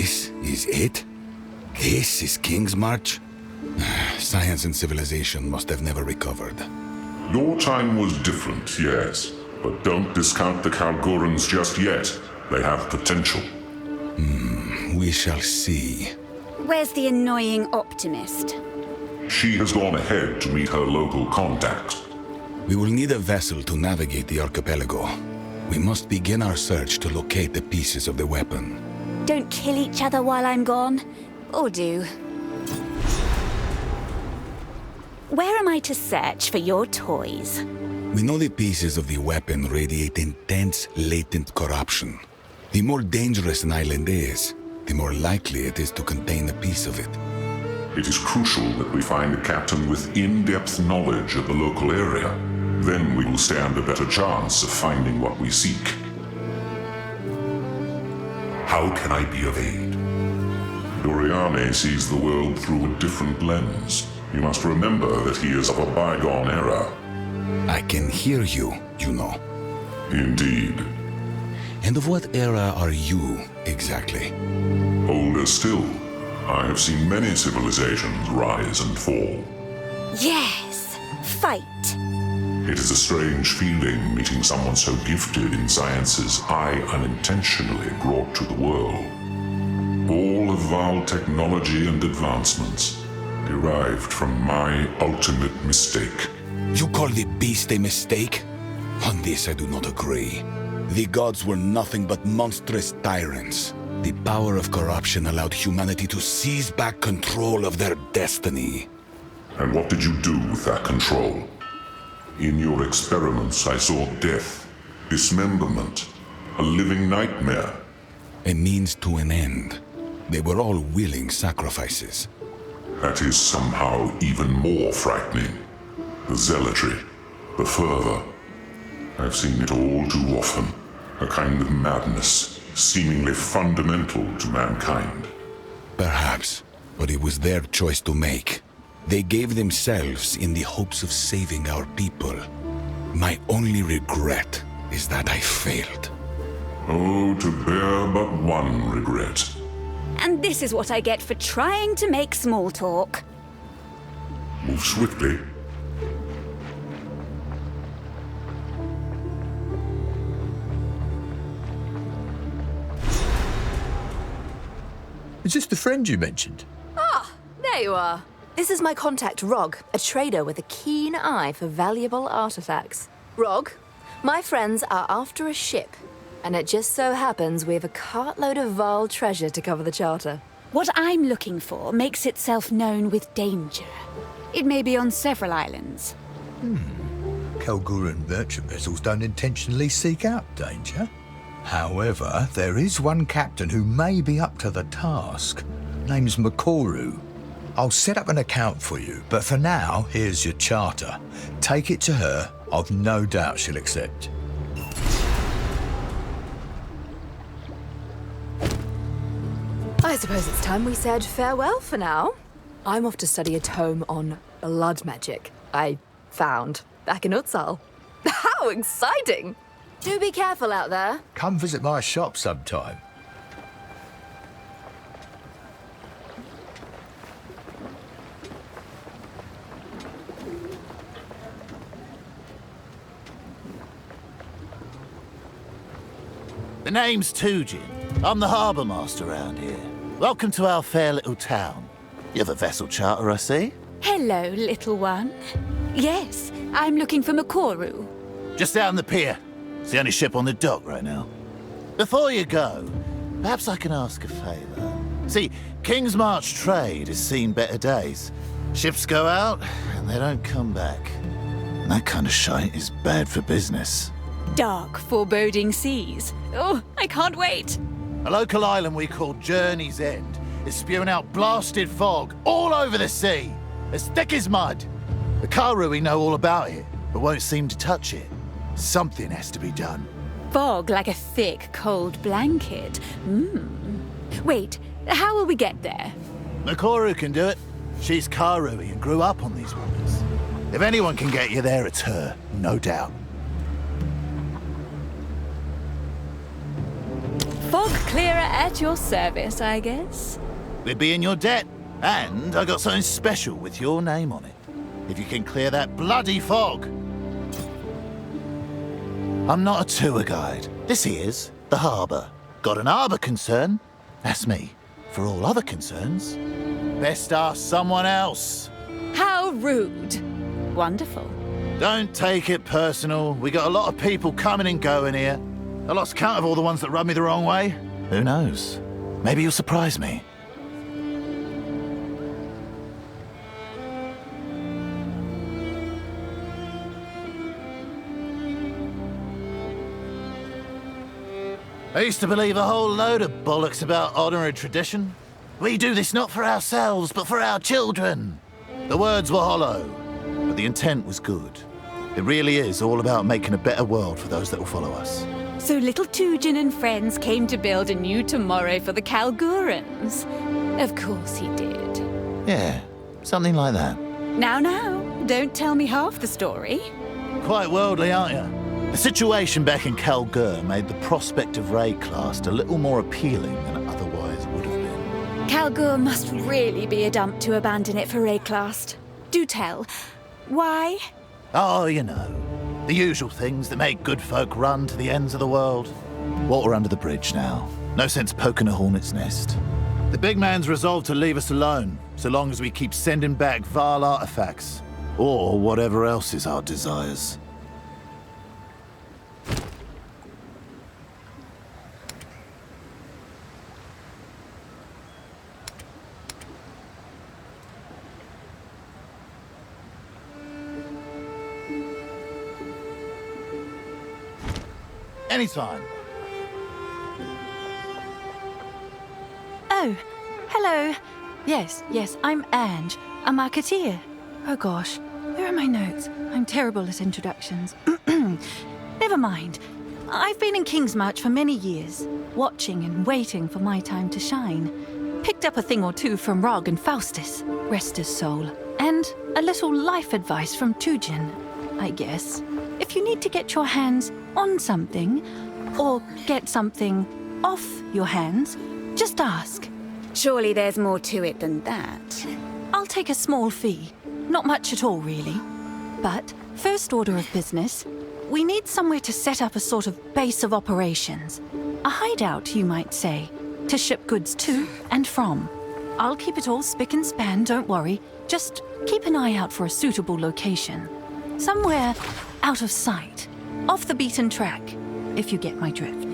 This is it? This is King's March? Science and civilization must have never recovered. Your time was different, yes. But don't discount the Kalgorans just yet. They have potential. We shall see. Where's the annoying optimist? She has gone ahead to meet her local contacts. We will need a vessel to navigate the archipelago. We must begin our search to locate the pieces of the weapon. Don't kill each other while I'm gone. Or do. Where am I to search for your toys? We know the pieces of the weapon radiate intense, latent corruption. The more dangerous an island is, the more likely it is to contain a piece of it. It is crucial that we find a captain with in-depth knowledge of the local area. Then we will stand a better chance of finding what we seek. How can I be of aid? Doriane sees the world through a different lens. You must remember that he is of a bygone era. I can hear you, you know. Indeed. And of what era are you, exactly? Older still. I have seen many civilizations rise and fall. Yes! Fight! It is a strange feeling meeting someone so gifted in sciences I unintentionally brought to the world. All of Val technology and advancements derived from my ultimate mistake. You call the beast a mistake? On this I do not agree. The gods were nothing but monstrous tyrants. The power of corruption allowed humanity to seize back control of their destiny. And what did you do with that control? In your experiments, I saw death, dismemberment, a living nightmare. A means to an end. They were all willing sacrifices. That is somehow even more frightening. The zealotry, the fervor. I've seen it all too often. A kind of madness, seemingly fundamental to mankind. Perhaps, but it was their choice to make. They gave themselves in the hopes of saving our people. My only regret is that I failed. Oh, to bear but one regret. And this is what I get for trying to make small talk. Move swiftly. Is this the friend you mentioned? Ah, there you are. This is my contact, Rog, a trader with a keen eye for valuable artifacts. Rog, my friends are after a ship, and it just so happens we have a cartload of Val treasure to cover the charter. What I'm looking for makes itself known with danger. It may be on several islands. Kalgoran merchant vessels don't intentionally seek out danger. However, there is one captain who may be up to the task. Name's Makoru. I'll set up an account for you, but for now, here's your charter. Take it to her. I've no doubt she'll accept. I suppose it's time we said farewell for now. I'm off to study a tome on blood magic I found back in Exile. How exciting! Do be careful out there. Come visit my shop sometime. The name's Tujin. I'm the harbour master around here. Welcome to our fair little town. You have a vessel charter, I see? Hello, little one. Yes, I'm looking for Makoru. Just out on the pier. It's the only ship on the dock right now. Before you go, perhaps I can ask a favour. See, King's March trade has seen better days. Ships go out, and they don't come back. And that kind of shite is bad for business. Dark, foreboding seas. Oh, I can't wait. A local island we call Journey's End is spewing out blasted fog all over the sea, as thick as mud. The Karui know all about it, but won't seem to touch it. Something has to be done. Fog like a thick, cold blanket. Wait, how will we get there? Makoru can do it. She's Karui and grew up on these waters. If anyone can get you there, it's her, no doubt. Fog clearer at your service, I guess. We'd be in your debt, and I got something special with your name on it. If you can clear that bloody fog. I'm not a tour guide. This here's the harbour. Got an harbour concern? That's me. For all other concerns, best ask someone else. How rude. Wonderful. Don't take it personal. We got a lot of people coming and going here. I lost count of all the ones that rubbed me the wrong way. Who knows? Maybe you'll surprise me. I used to believe a whole load of bollocks about honour and tradition. We do this not for ourselves, but for our children. The words were hollow, but the intent was good. It really is all about making a better world for those that will follow us. So little Tujin and friends came to build a new tomorrow for the Kalgurans. Of course he did. Yeah, something like that. Now, don't tell me half the story. Quite worldly, aren't you? The situation back in Kalgur made the prospect of Rayclast a little more appealing than it otherwise would have been. Kalgur must really be a dump to abandon it for Rayclast. Do tell. Why? Oh, you know, the usual things that make good folk run to the ends of the world. Water under the bridge now. No sense poking a hornet's nest. The big man's resolved to leave us alone, so long as we keep sending back vile artifacts, or whatever else is our desires. Anytime. Oh, hello. Yes, I'm Ange, a marketeer. Oh gosh, where are my notes? I'm terrible at introductions. Never mind. I've been in Kingsmarch for many years, watching and waiting for my time to shine. Picked up a thing or two from Rog and Faustus, rest his soul. And a little life advice from Tujin, I guess. If you need to get your hands on something, or get something off your hands, just ask. Surely there's more to it than that. I'll take a small fee. Not much at all, really. But first order of business, we need somewhere to set up a sort of base of operations. A hideout, you might say, to ship goods to and from. I'll keep it all spick and span, don't worry. Just keep an eye out for a suitable location. Somewhere out of sight, off the beaten track, if you get my drift.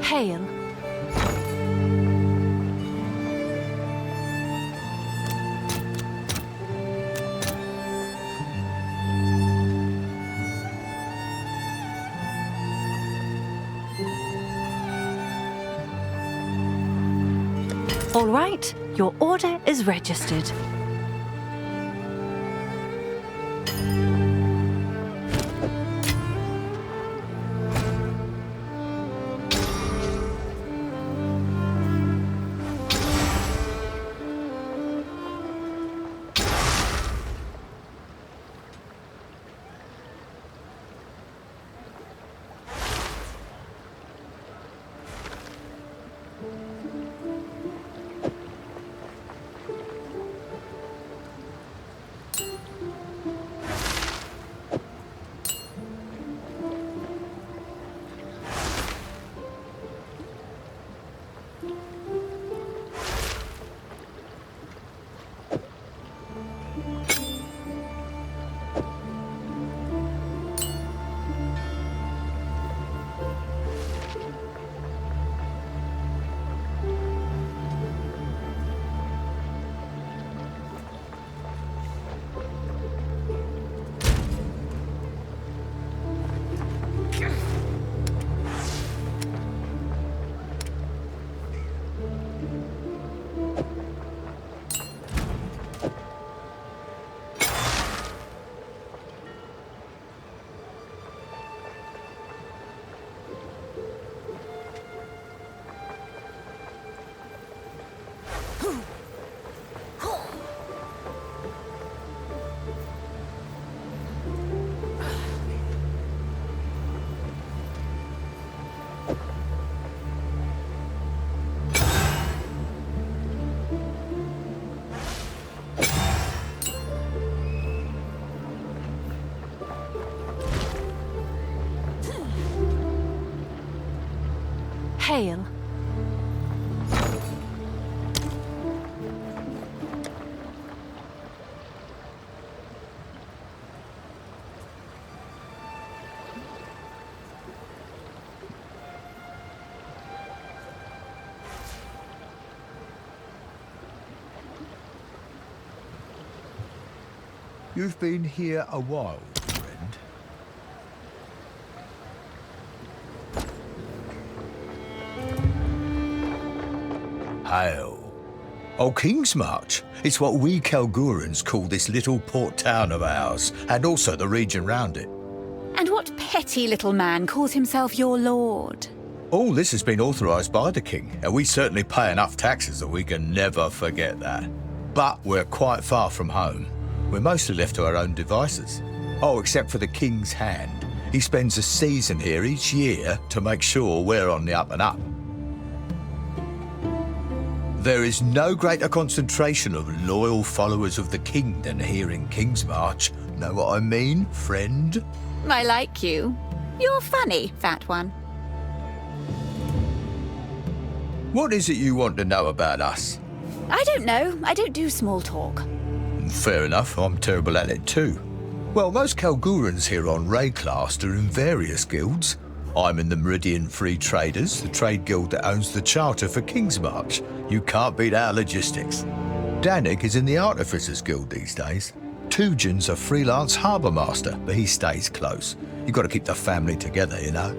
Hail. All right, your order is registered. Hail. You've been here a while, friend. Hail. Oh, King's March. It's what we Kalgurans call this little port town of ours, and also the region round it. And what petty little man calls himself your lord? All this has been authorised by the King, and we certainly pay enough taxes that we can never forget that. But we're quite far from home. We're mostly left to our own devices. Oh, except for the King's Hand. He spends a season here each year to make sure we're on the up and up. There is no greater concentration of loyal followers of the King than here in King's March. Know what I mean, friend? I like you. You're funny, fat one. What is it you want to know about us? I don't know. I don't do small talk. Fair enough, I'm terrible at it too. Well, most Kalgurans here on Rayclast are in various guilds. I'm in the Meridian Free Traders, the trade guild that owns the charter for King's March. You can't beat our logistics. Danik is in the Artificers Guild these days. Tujan's a freelance harbour master, but he stays close. You've got to keep the family together, you know.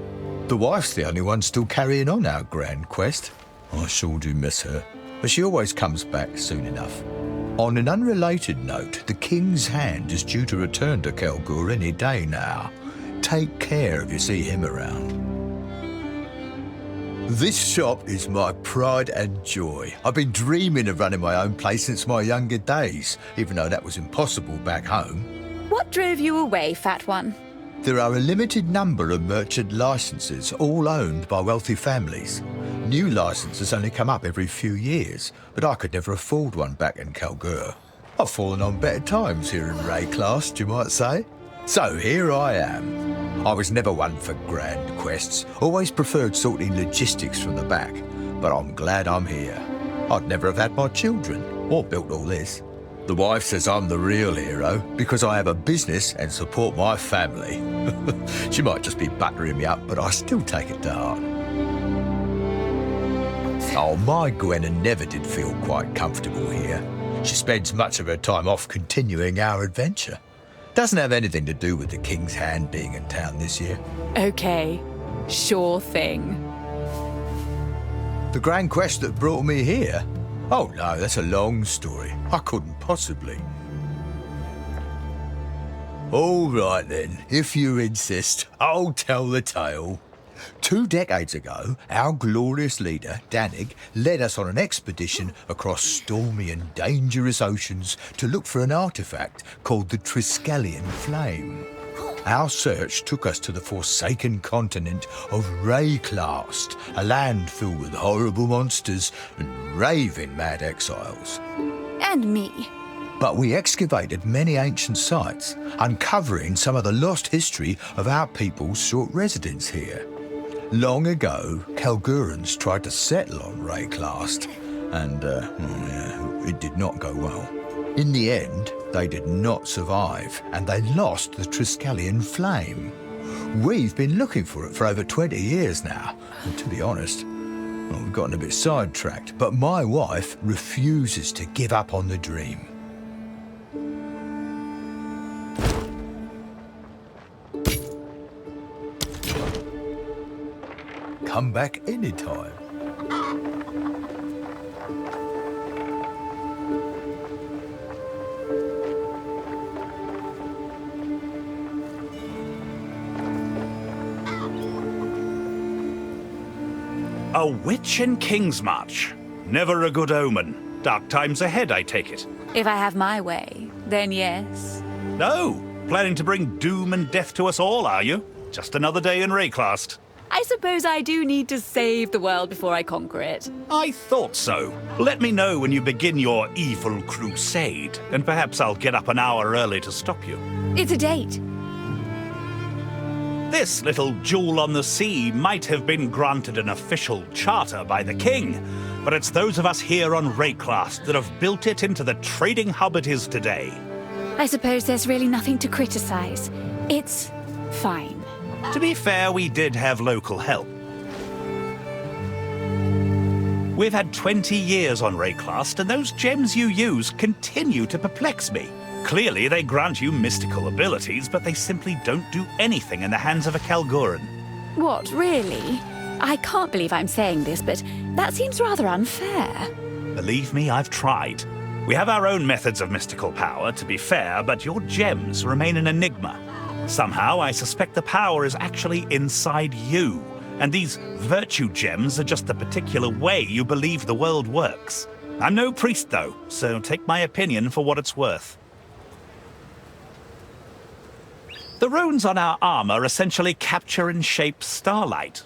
The wife's the only one still carrying on our grand quest. I sure do miss her, but she always comes back soon enough. On an unrelated note, the King's Hand is due to return to Kalgur any day now. Take care if you see him around. This shop is my pride and joy. I've been dreaming of running my own place since my younger days, even though that was impossible back home. What drove you away, fat one? There are a limited number of merchant licenses, all owned by wealthy families. New licenses only come up every few years, but I could never afford one back in Kalgur. I've fallen on better times here in Rayclast, you might say. So here I am. I was never one for grand quests, always preferred sorting logistics from the back, but I'm glad I'm here. I'd never have had my children, or built all this. The wife says I'm the real hero because I have a business and support my family. She might just be buttering me up, but I still take it to heart. Oh, my Gwenna never did feel quite comfortable here. She spends much of her time off continuing our adventure. Doesn't have anything to do with the King's Hand being in town this year. Okay, sure thing. The grand quest that brought me here? Oh no, that's a long story. I couldn't possibly. All right then, if you insist, I'll tell the tale. 2 decades ago, our glorious leader, Danik, led us on an expedition across stormy and dangerous oceans to look for an artifact called the Triskelion Flame. Our search took us to the forsaken continent of Rayclast, a land filled with horrible monsters and raving mad exiles. And me. But we excavated many ancient sites, uncovering some of the lost history of our people's short residence here. Long ago, Kalgurans tried to settle on Rayclast, and it did not go well. In the end, they did not survive, and they lost the Triskelion Flame. We've been looking for it for over 20 years now, and to be honest, we've gotten a bit sidetracked, but my wife refuses to give up on the dream. Come back anytime. A witch in King's March. Never a good omen. Dark times ahead, I take it. If I have my way, then yes. No, planning to bring doom and death to us all, are you? Just another day in Rayclast. I suppose I do need to save the world before I conquer it. I thought so. Let me know when you begin your evil crusade, and perhaps I'll get up an hour early to stop you. It's a date. This little jewel on the sea might have been granted an official charter by the king, but it's those of us here on Rayclast that have built it into the trading hub it is today. I suppose there's really nothing to criticize. It's fine. To be fair, we did have local help. We've had 20 years on Rayclast, and those gems you use continue to perplex me. Clearly, they grant you mystical abilities, but they simply don't do anything in the hands of a Kalguran. What, really? I can't believe I'm saying this, but that seems rather unfair. Believe me, I've tried. We have our own methods of mystical power, to be fair, but your gems remain an enigma. Somehow, I suspect the power is actually inside you, and these virtue gems are just the particular way you believe the world works. I'm no priest, though, so take my opinion for what it's worth. The runes on our armor essentially capture and shape starlight.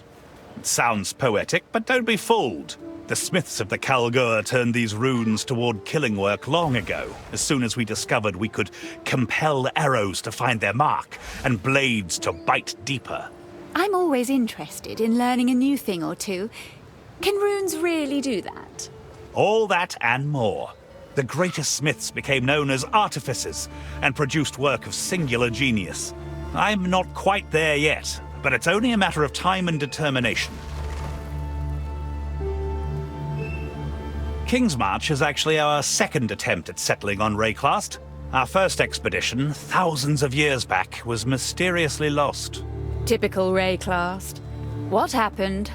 It sounds poetic, but don't be fooled. The smiths of the Kalgur turned these runes toward killing work long ago, as soon as we discovered we could compel arrows to find their mark and blades to bite deeper. I'm always interested in learning a new thing or two. Can runes really do that? All that and more. The greatest smiths became known as artificers and produced work of singular genius. I'm not quite there yet, but it's only a matter of time and determination. King's March is actually our second attempt at settling on Rayclast. Our first expedition, thousands of years back, was mysteriously lost. Typical Rayclast. What happened?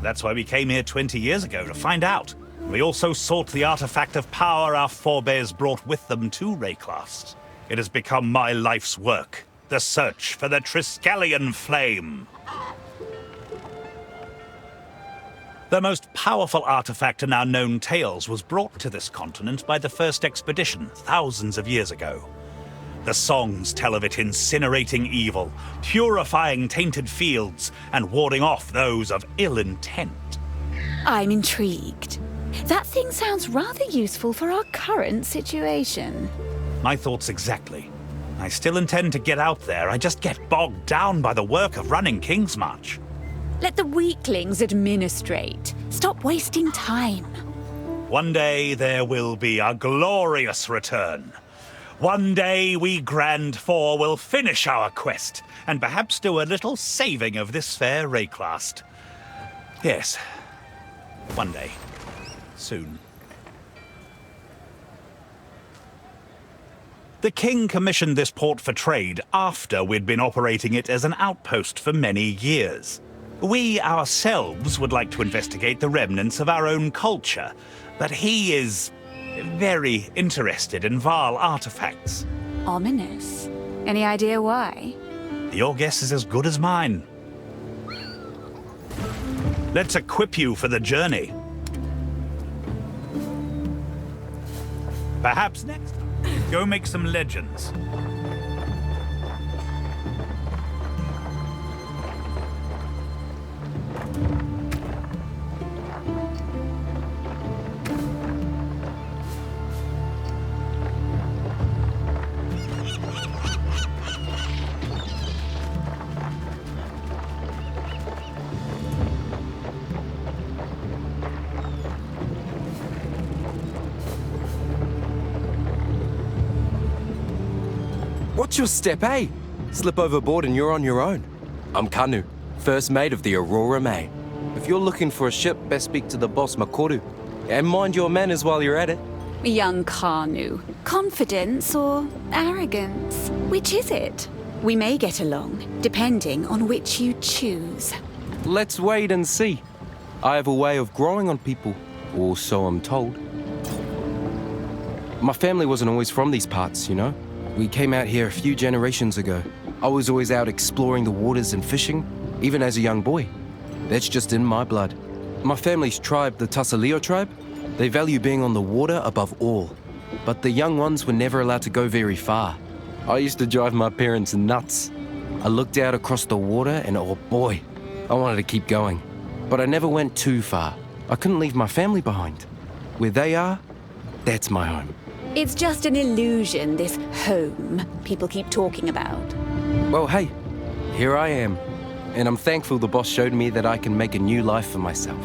That's why we came here 20 years ago, to find out. We also sought the artifact of power our forebears brought with them to Rayclast. It has become my life's work, the search for the Triskelion flame. The most powerful artifact in our known tales was brought to this continent by the first expedition thousands of years ago. The songs tell of it incinerating evil, purifying tainted fields, and warding off those of ill intent. I'm intrigued. That thing sounds rather useful for our current situation. My thoughts exactly. I still intend to get out there, I just get bogged down by the work of running King's March. Let the weaklings administrate. Stop wasting time. One day there will be a glorious return. One day we Grand Four will finish our quest, and perhaps do a little saving of this fair Rayclast. Yes, one day. Soon. The king commissioned this port for trade after we'd been operating it as an outpost for many years. We ourselves would like to investigate the remnants of our own culture, but he is very interested in Vaal artifacts. Ominous. Any idea why? Your guess is as good as mine. Let's equip you for the journey. Perhaps next time, go make some legends. What's your step, eh? Slip overboard and you're on your own. I'm Kanu, first mate of the Aurora May. If you're looking for a ship, best speak to the boss, Makoru. And mind your manners while you're at it. Young Kanu. Confidence or arrogance? Which is it? We may get along, depending on which you choose. Let's wait and see. I have a way of growing on people, or so I'm told. My family wasn't always from these parts, you know? We came out here a few generations ago. I was always out exploring the waters and fishing, even as a young boy. That's just in my blood. My family's tribe, the Tasaleo tribe, they value being on the water above all. But the young ones were never allowed to go very far. I used to drive my parents nuts. I looked out across the water and oh boy, I wanted to keep going. But I never went too far. I couldn't leave my family behind. Where they are, that's my home. It's just an illusion, this home people keep talking about. Well, hey, here I am. and I'm thankful the boss showed me that I can make a new life for myself.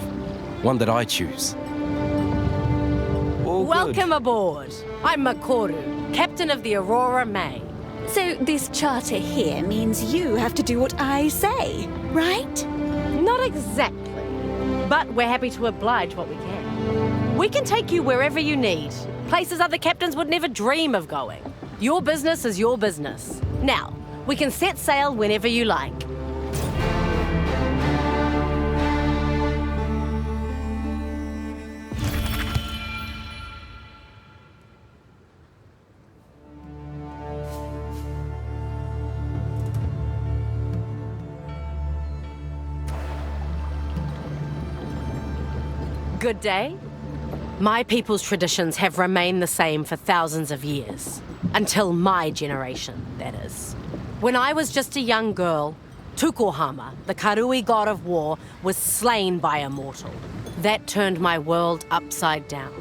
One that I choose. All good. Welcome aboard. I'm Makoru, captain of the Aurora May. So this charter here means you have to do what I say, right? Not exactly, but we're happy to oblige what we can. We can take you wherever you need, places other captains would never dream of going. Your business is your business. Now, we can set sail whenever you like. Good day. My people's traditions have remained the same for thousands of years. Until my generation, that is. When I was just a young girl, Tukohama, the Karui god of war, was slain by a mortal. That turned my world upside down.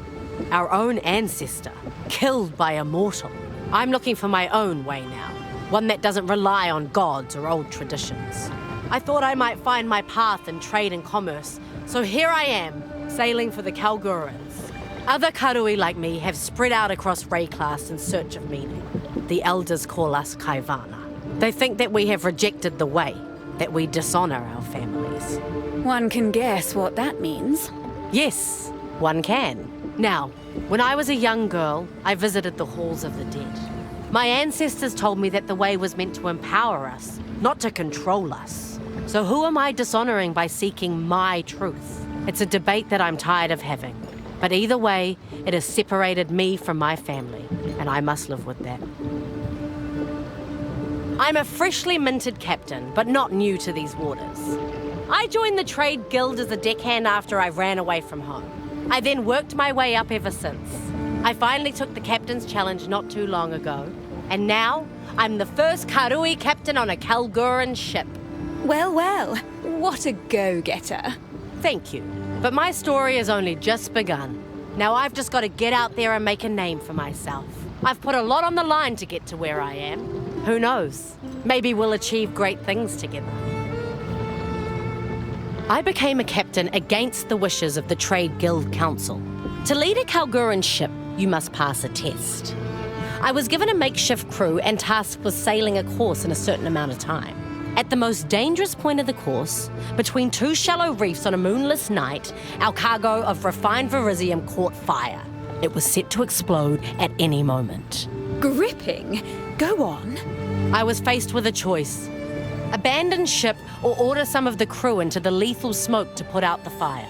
Our own ancestor, killed by a mortal. I'm looking for my own way now, one that doesn't rely on gods or old traditions. I thought I might find my path in trade and commerce, so here I am, sailing for the Kalgurans. Other Karui like me have spread out across Rayclass in search of meaning. The elders call us Kaivana. They think that we have rejected the way, that we dishonor our families. One can guess what that means. Yes, one can. Now, when I was a young girl, I visited the halls of the dead. My ancestors told me that the way was meant to empower us, not to control us. So who am I dishonoring by seeking my truth? It's a debate that I'm tired of having. But either way, it has separated me from my family, and I must live with that. I'm a freshly minted captain, but not new to these waters. I joined the trade guild as a deckhand after I ran away from home. I then worked my way up ever since. I finally took the captain's challenge not too long ago, and now I'm the first Karui captain on a Kalguran ship. Well, well, what a go-getter. Thank you. But my story has only just begun. Now I've just got to get out there and make a name for myself. I've put a lot on the line to get to where I am. Who knows? Maybe we'll achieve great things together. I became a captain against the wishes of the Trade Guild Council. To lead a Kalguran ship, you must pass a test. I was given a makeshift crew and tasked with sailing a course in a certain amount of time. At the most dangerous point of the course, between two shallow reefs on a moonless night, our cargo of refined verisium caught fire. It was set to explode at any moment. Gripping. Go on. I was faced with a choice. Abandon ship or order some of the crew into the lethal smoke to put out the fire.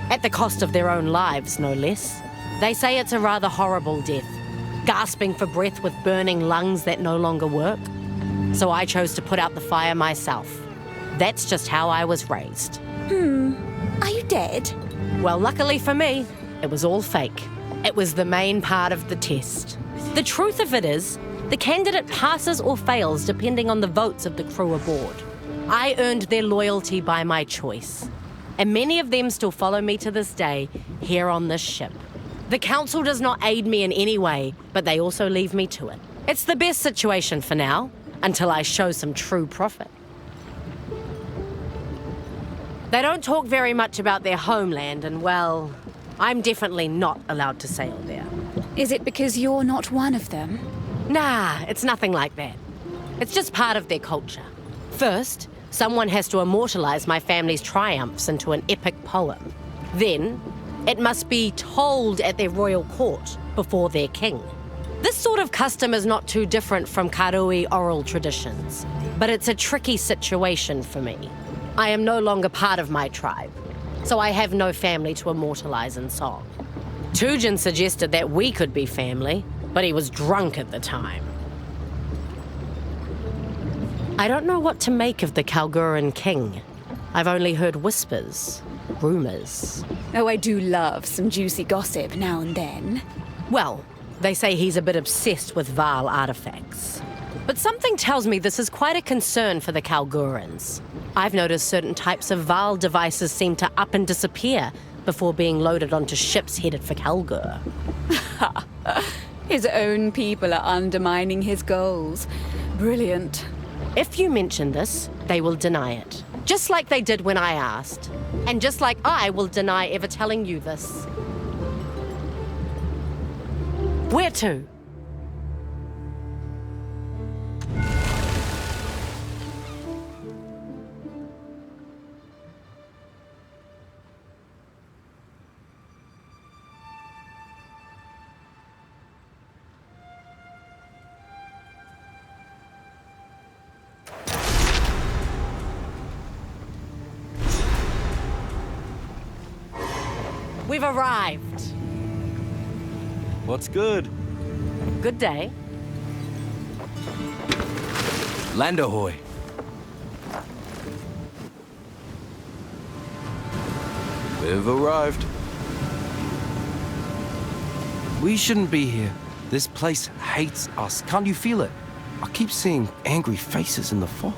At the cost of their own lives, no less. They say it's a rather horrible death, gasping for breath with burning lungs that no longer work. So I chose to put out the fire myself. That's just how I was raised. Are you dead? Well, luckily for me, it was all fake. It was the main part of the test. The truth of it is, the candidate passes or fails depending on the votes of the crew aboard. I earned their loyalty by my choice. And many of them still follow me to this day, here on this ship. The council does not aid me in any way, but they also leave me to it. It's the best situation for now, until I show some true profit. They don't talk very much about their homeland, and well, I'm definitely not allowed to sail there. Is it because you're not one of them? Nah, it's nothing like that. It's just part of their culture. First, someone has to immortalize my family's triumphs into an epic poem. Then, it must be told at their royal court before their king. This sort of custom is not too different from Karui oral traditions, but it's a tricky situation for me. I am no longer part of my tribe, so I have no family to immortalize in song. Tujin suggested that we could be family, but he was drunk at the time. I don't know what to make of the Kalguran king. I've only heard whispers, rumors. Oh, I do love some juicy gossip now and then. Well, they say he's a bit obsessed with Val artifacts. But something tells me this is quite a concern for the Kalgurans. I've noticed certain types of Val devices seem to up and disappear before being loaded onto ships headed for Kalgur. His own people are undermining his goals. Brilliant. If you mention this, they will deny it. Just like they did when I asked. And just like I will deny ever telling you this. Where to? We've arrived. What's good? Good day. Land ahoy. We've arrived. We shouldn't be here. This place hates us. Can't you feel it? I keep seeing angry faces in the fog.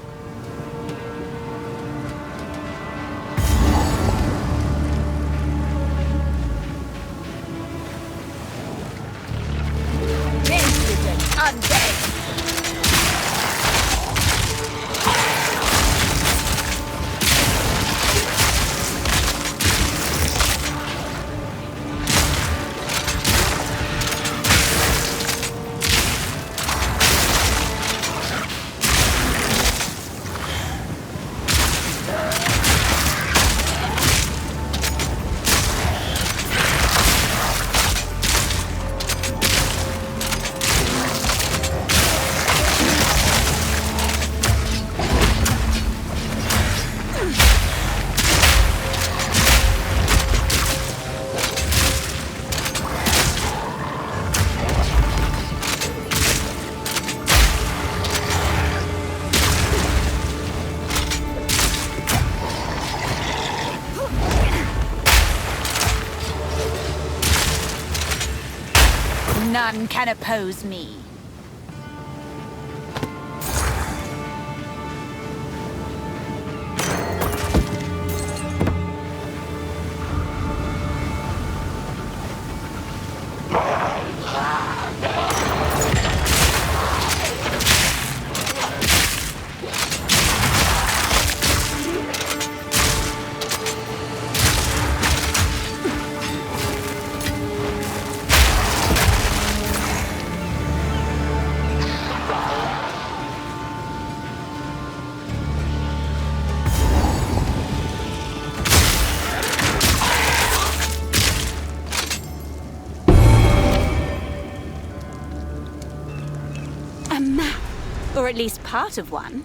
None can oppose me. A map, or at least part of one.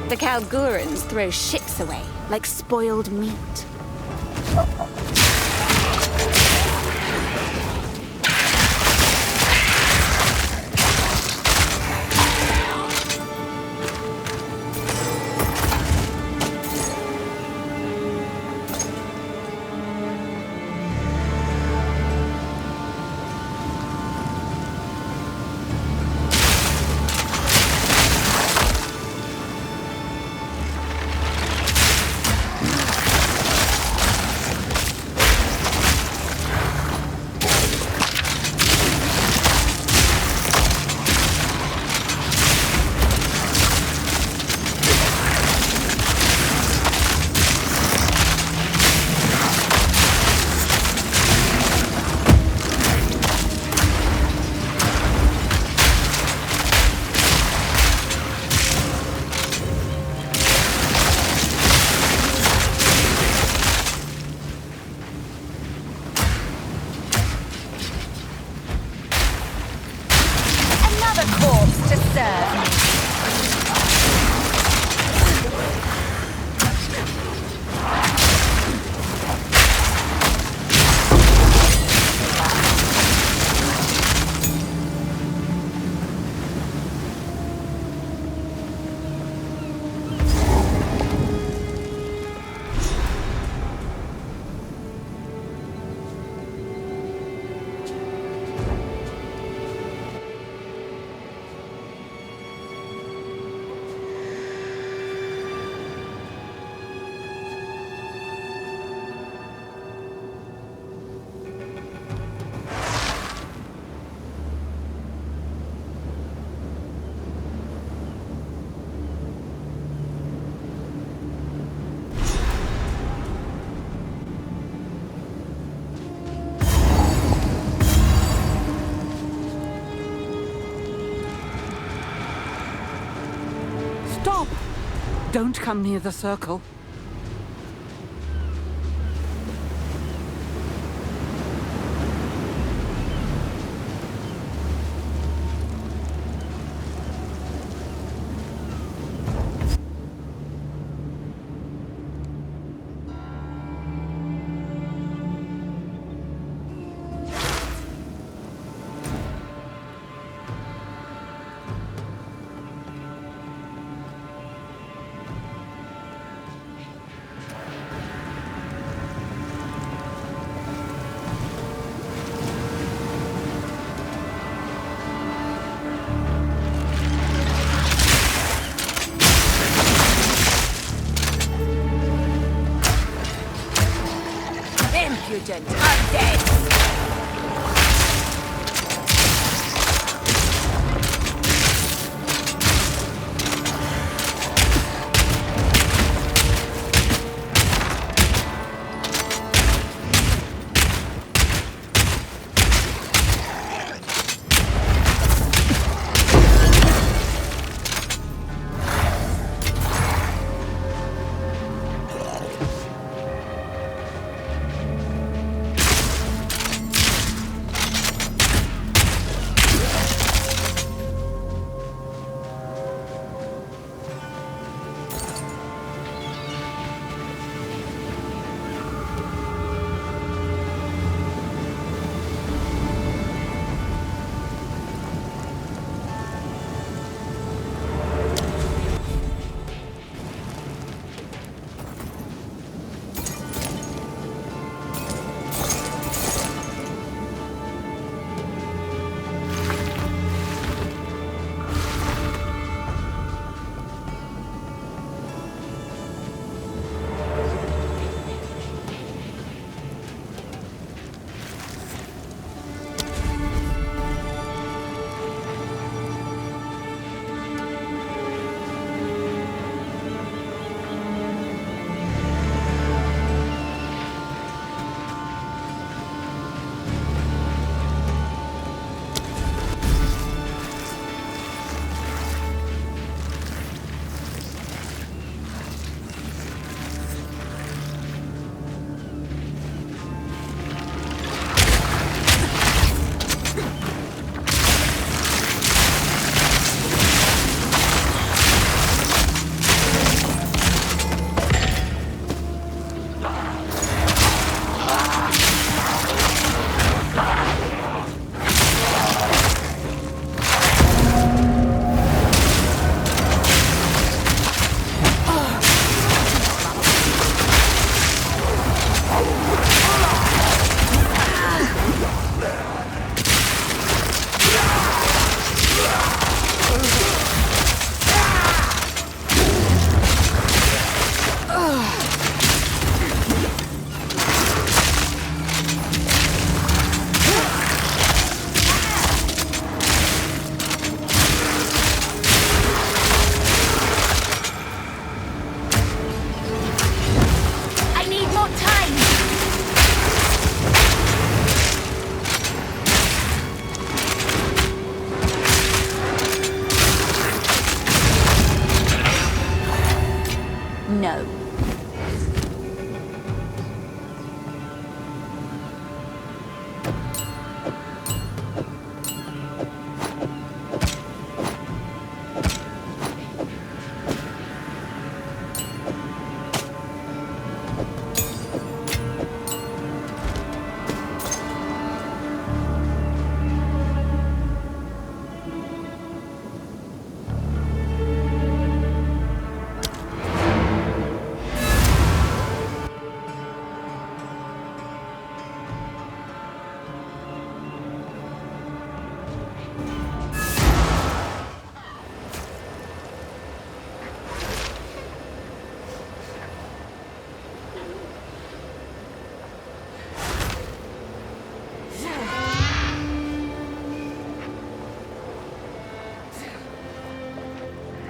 The Kalgurans throw ships away like spoiled meat. Stop! Don't come near the circle. Impudent undead!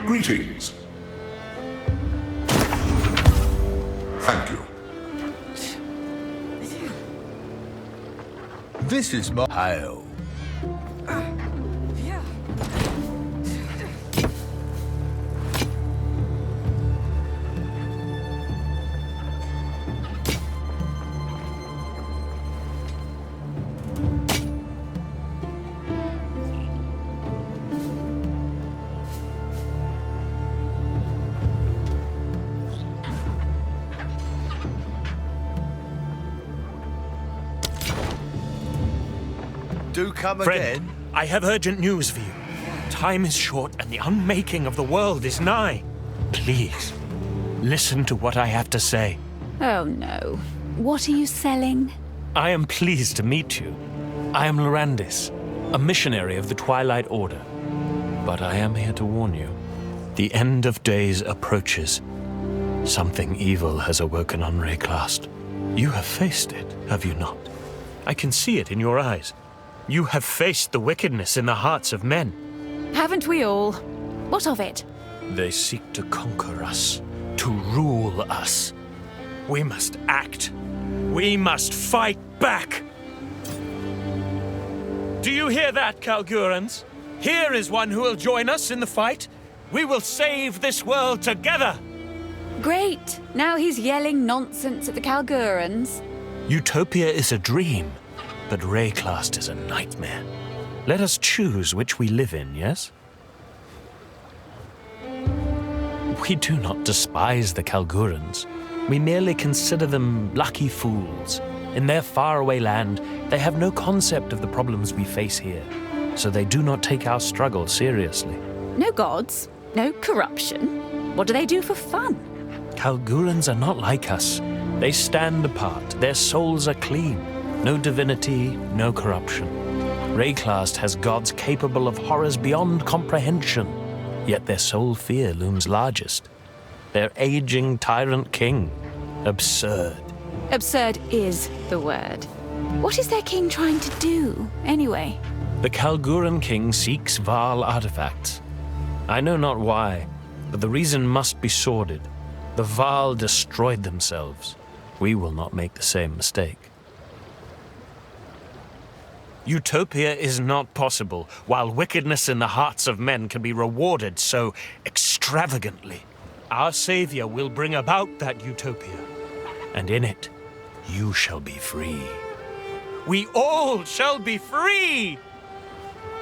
Greetings. Thank you. This is my hail. Do come Friend, again. I have urgent news for you. Time is short and the unmaking of the world is nigh. Please, listen to what I have to say. Oh no. What are you selling? I am pleased to meet you. I am Lorandis, a missionary of the Twilight Order. But I am here to warn you. The end of days approaches. Something evil has awoken on Rayclast. You have faced it, have you not? I can see it in your eyes. You have faced the wickedness in the hearts of men. Haven't we all? What of it? They seek to conquer us, to rule us. We must act. We must fight back. Do you hear that, Kalgurans? Here is one who will join us in the fight. We will save this world together. Great. Now he's yelling nonsense at the Kalgurans. Utopia is a dream, but Rayclast is a nightmare. Let us choose which we live in, yes? We do not despise the Kalgurans. We merely consider them lucky fools. In their faraway land, they have no concept of the problems we face here, so they do not take our struggle seriously. No gods, no corruption. What do they do for fun? Kalgurans are not like us. They stand apart. Their souls are clean. No divinity, no corruption. Rayclast has gods capable of horrors beyond comprehension, yet their sole fear looms largest. Their aging tyrant king. Absurd. Absurd is the word. What is their king trying to do, anyway? The Kalguran king seeks Val artifacts. I know not why, but the reason must be sordid. The Val destroyed themselves. We will not make the same mistake. Utopia is not possible while wickedness in the hearts of men can be rewarded so extravagantly. Our Savior will bring about that utopia, and in it, you shall be free. We all shall be free!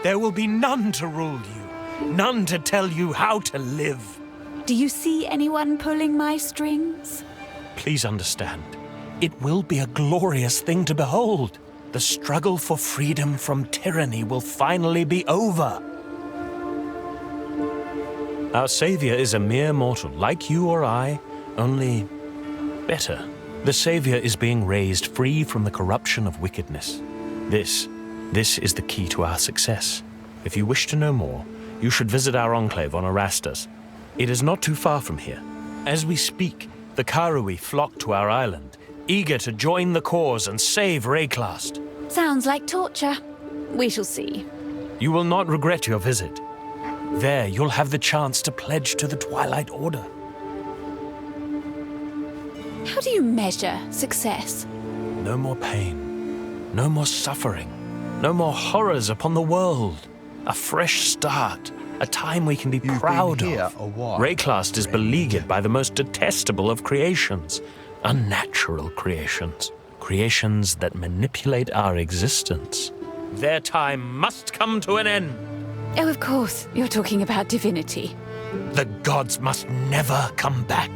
There will be none to rule you, none to tell you how to live. Do you see anyone pulling my strings? Please understand, it will be a glorious thing to behold. The struggle for freedom from tyranny will finally be over. Our Savior is a mere mortal, like you or I, only better. The Savior is being raised free from the corruption of wickedness. This is the key to our success. If you wish to know more, you should visit our enclave on Erastus. It is not too far from here. As we speak, the Karui flock to our island, eager to join the cause and save Rayclast. Sounds like torture. We shall see. You will not regret your visit. There, you'll have the chance to pledge to the Twilight Order. How do you measure success? No more pain, no more suffering, no more horrors upon the world. A fresh start, a time we can be proud of. Rayclast is beleaguered by the most detestable of creations, unnatural creations. Creations that manipulate our existence. Their time must come to an end. Oh, of course. You're talking about divinity. The gods must never come back,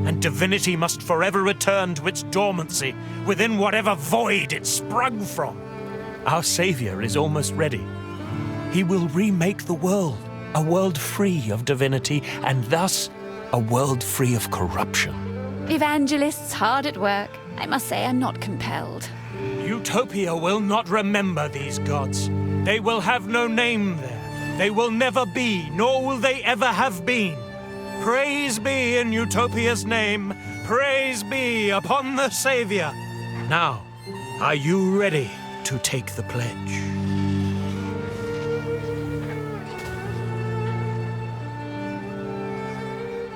and divinity must forever return to its dormancy within whatever void it sprung from. Our Savior is almost ready. He will remake the world, a world free of divinity, and thus a world free of corruption. Evangelists hard at work. I must say I'm not compelled. Utopia will not remember these gods. They will have no name there. They will never be, nor will they ever have been. Praise be in Utopia's name. Praise be upon the Savior. Now, are you ready to take the pledge?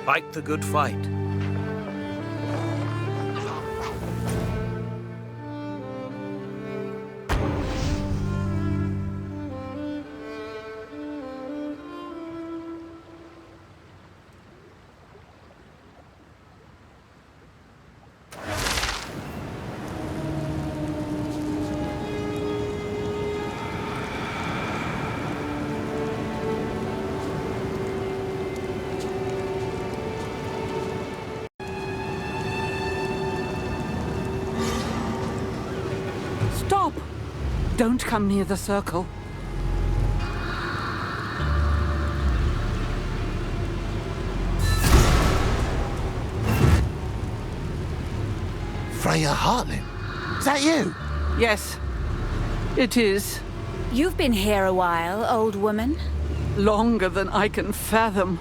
Fight the good fight. Stop! Don't come near the circle. Freya Hartlin? Is that you? Yes, it is. You've been here a while, old woman. Longer than I can fathom.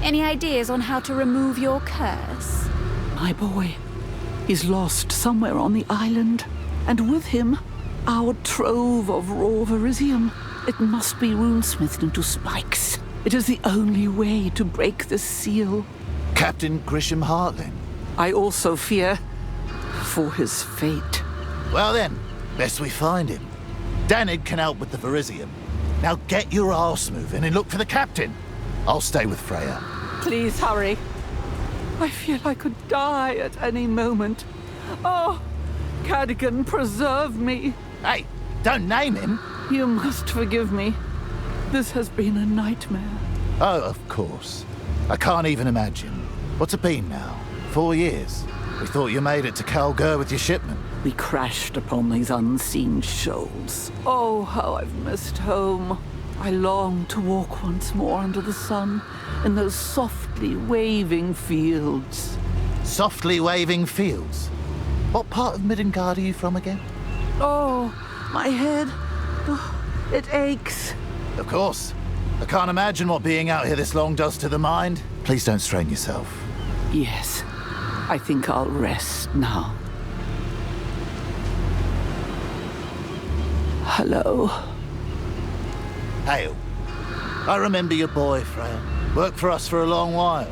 Any ideas on how to remove your curse? My boy, he's lost somewhere on the island. And with him, our trove of raw verisium. It must be runesmithed into spikes. It is the only way to break the seal. Captain Grisham Hartlin? I also fear for his fate. Well then, best we find him. Danig can help with the verisium. Now get your arse moving and look for the captain. I'll stay with Freya. Please hurry. I feel I could die at any moment. Oh, Cadogan, preserve me. Hey, don't name him. You must forgive me. This has been a nightmare. Oh, of course. I can't even imagine. What's it been now? 4 years? We thought you made it to Kalgur with your shipment. We crashed upon these unseen shoals. Oh, how I've missed home. I long to walk once more under the sun in those softly waving fields. Softly waving fields? What part of Midgard are you from again? Oh, my head. Oh, it aches. Of course. I can't imagine what being out here this long does to the mind. Please don't strain yourself. Yes, I think I'll rest now. Hello. Hail. I remember your boy, Freya. Worked for us for a long while.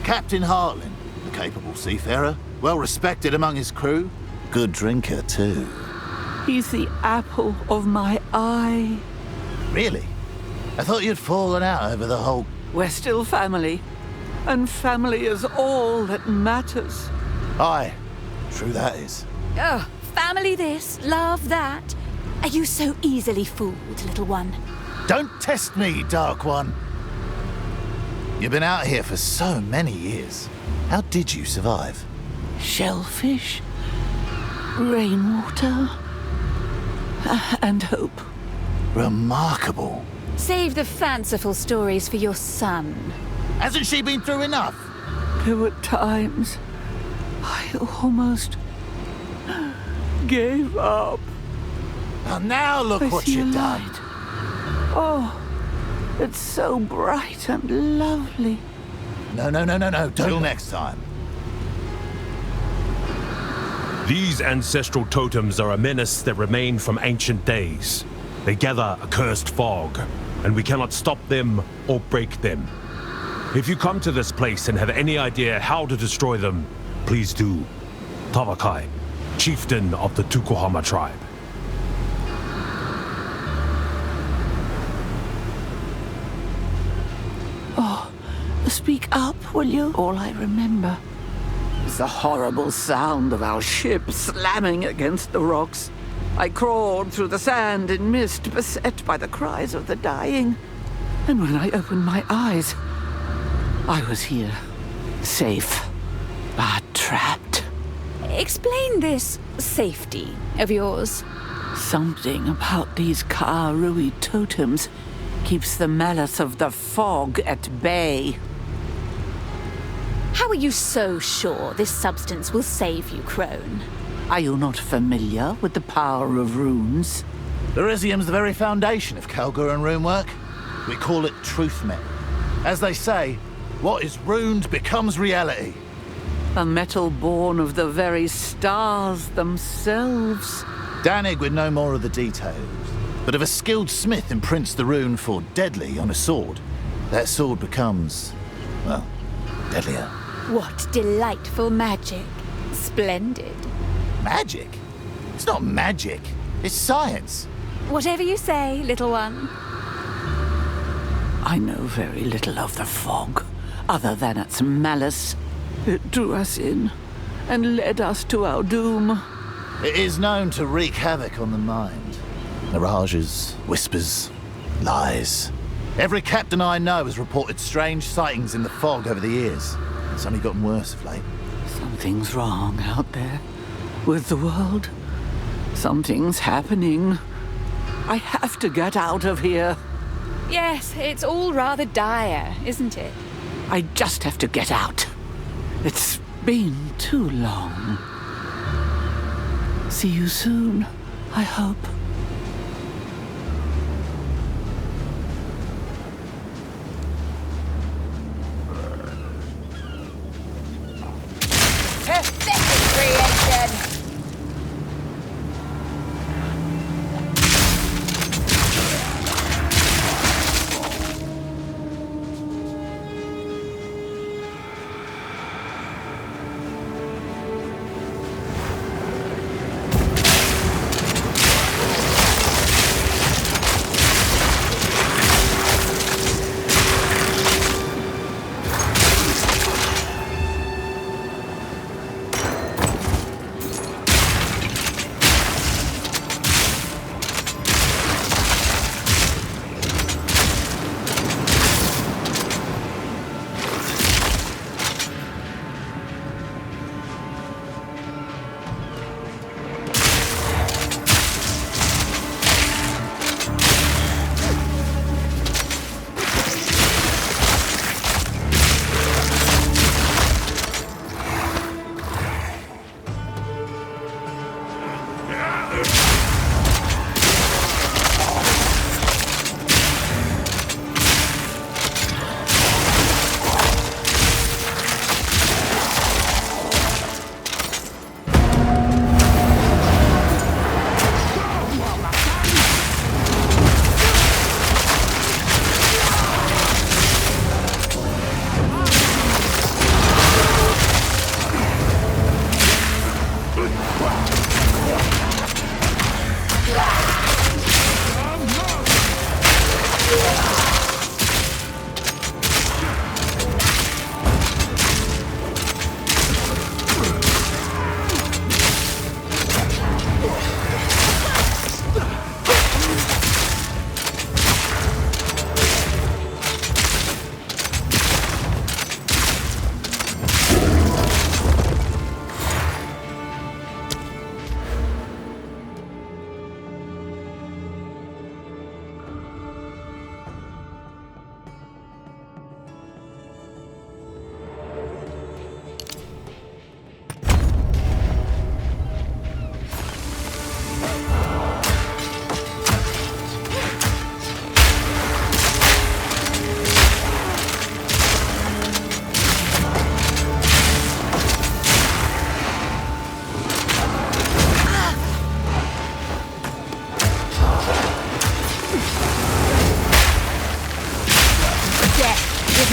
Captain Hartlin, a capable seafarer, well respected among his crew. Good drinker, too. He's the apple of my eye. Really? I thought you'd fallen out over the whole... We're still family. And family is all that matters. Aye, true that is. Oh, family this, love that. Are you so easily fooled, little one? Don't test me, Dark One. You've been out here for so many years. How did you survive? Shellfish, rainwater, and hope. Remarkable. Save the fanciful stories for your son. Hasn't she been through enough? There were times I almost gave up. And now look what you've done. Light. Oh, it's so bright and lovely. No. Till next time. These ancestral totems are a menace that remain from ancient days. They gather a cursed fog, and we cannot stop them or break them. If you come to this place and have any idea how to destroy them, please do. Tavakai, chieftain of the Tukohama tribe. Oh, speak up, will you? All I remember is the horrible sound of our ship slamming against the rocks. I crawled through the sand in mist, beset by the cries of the dying. And when I opened my eyes, I was here, safe, but trapped. Explain this safety of yours. Something about these Ka-Rui totems keeps the malice of the fog at bay. How are you so sure this substance will save you, Crone? Are you not familiar with the power of runes? Verisium's the very foundation of Kalgur and rune work. We call it truth-met. As they say, what is runed becomes reality. A metal born of the very stars themselves. Danig would know more of the details, but if a skilled smith imprints the rune for deadly on a sword, that sword becomes, well, deadlier. What delightful magic. Splendid. Magic? It's not magic. It's science. Whatever you say, little one. I know very little of the fog, other than its malice. It drew us in and led us to our doom. It is known to wreak havoc on the mind. Mirages, whispers, lies. Every captain I know has reported strange sightings in the fog over the years. It's only gotten worse of late. Something's wrong out there with the world. Something's happening. I have to get out of here. Yes, it's all rather dire, isn't it? I just have to get out. It's been too long. See you soon, I hope. Pathetic creation!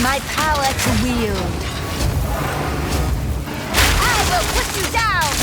My power to wield. I will put you down!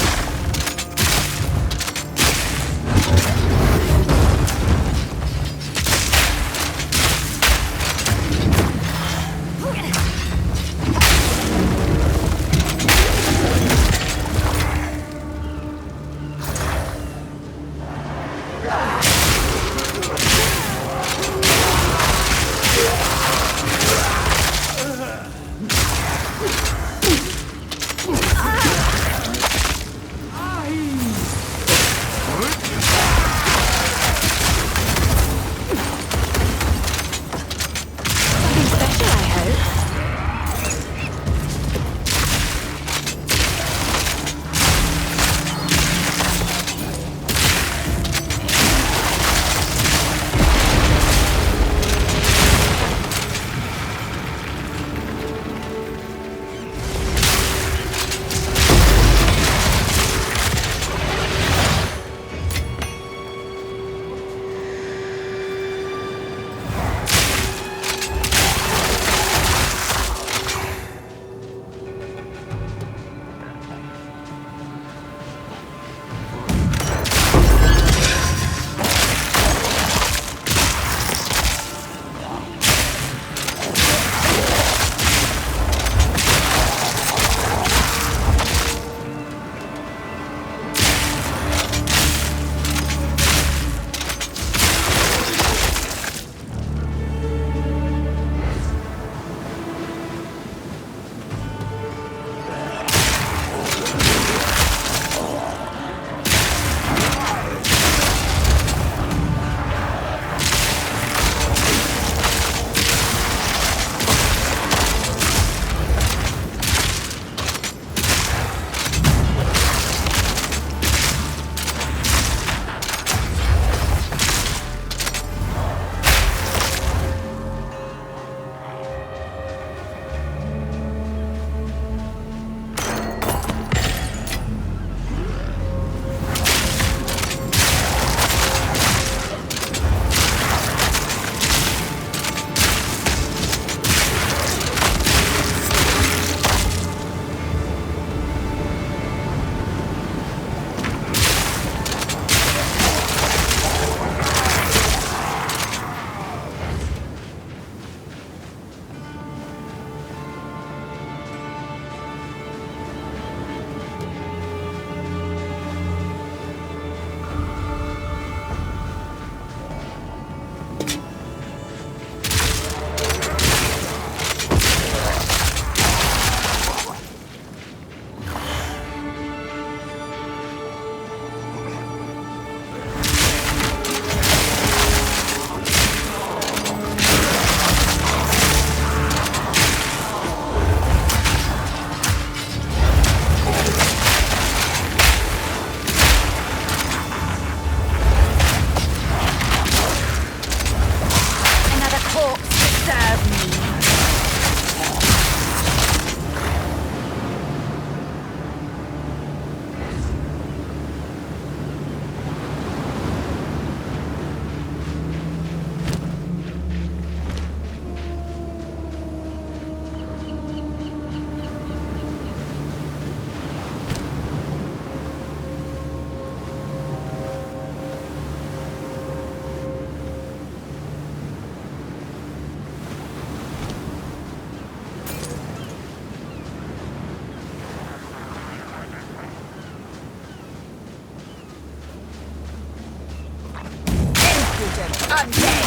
undead!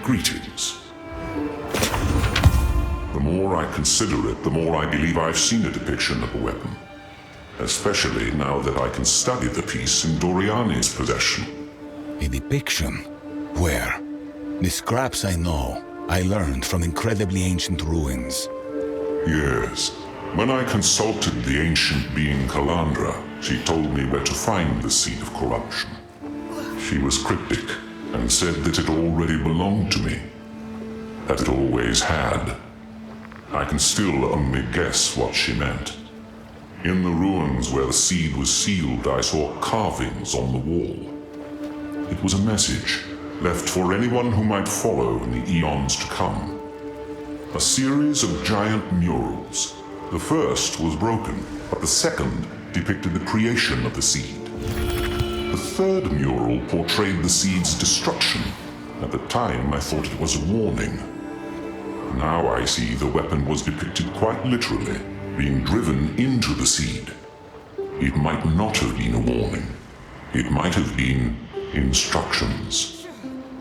Greetings. The more I consider it, the more I believe I've seen a depiction of a weapon. Especially now that I can study the piece in Doriani's possession. A depiction? Where? The scraps I know, I learned from incredibly ancient ruins. Yes. When I consulted the ancient being Calandra, she told me where to find the seed of corruption. She was cryptic, and said that it already belonged to me. That it always had. I can still only guess what she meant. In the ruins where the seed was sealed, I saw carvings on the wall. It was a message, left for anyone who might follow in the eons to come. A series of giant murals. The first was broken, but the second depicted the creation of the seed. The third mural portrayed the seed's destruction. At the time, I thought it was a warning. Now I see the weapon was depicted quite literally, being driven into the seed. It might not have been a warning. It might have been instructions.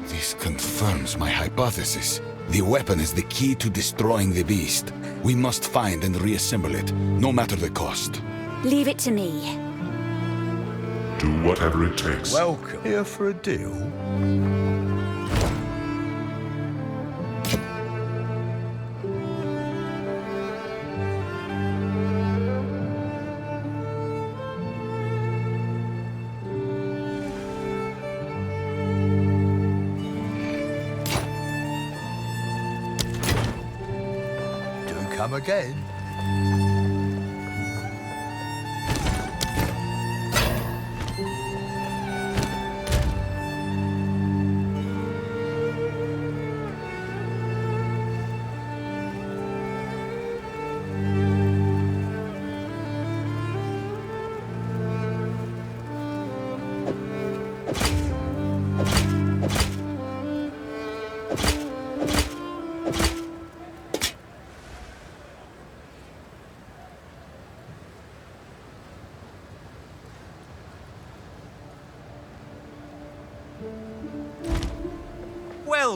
This confirms my hypothesis. The weapon is the key to destroying the beast. We must find and reassemble it, no matter the cost. Leave it to me. Do whatever it takes. Welcome. Here for a deal? Do come again.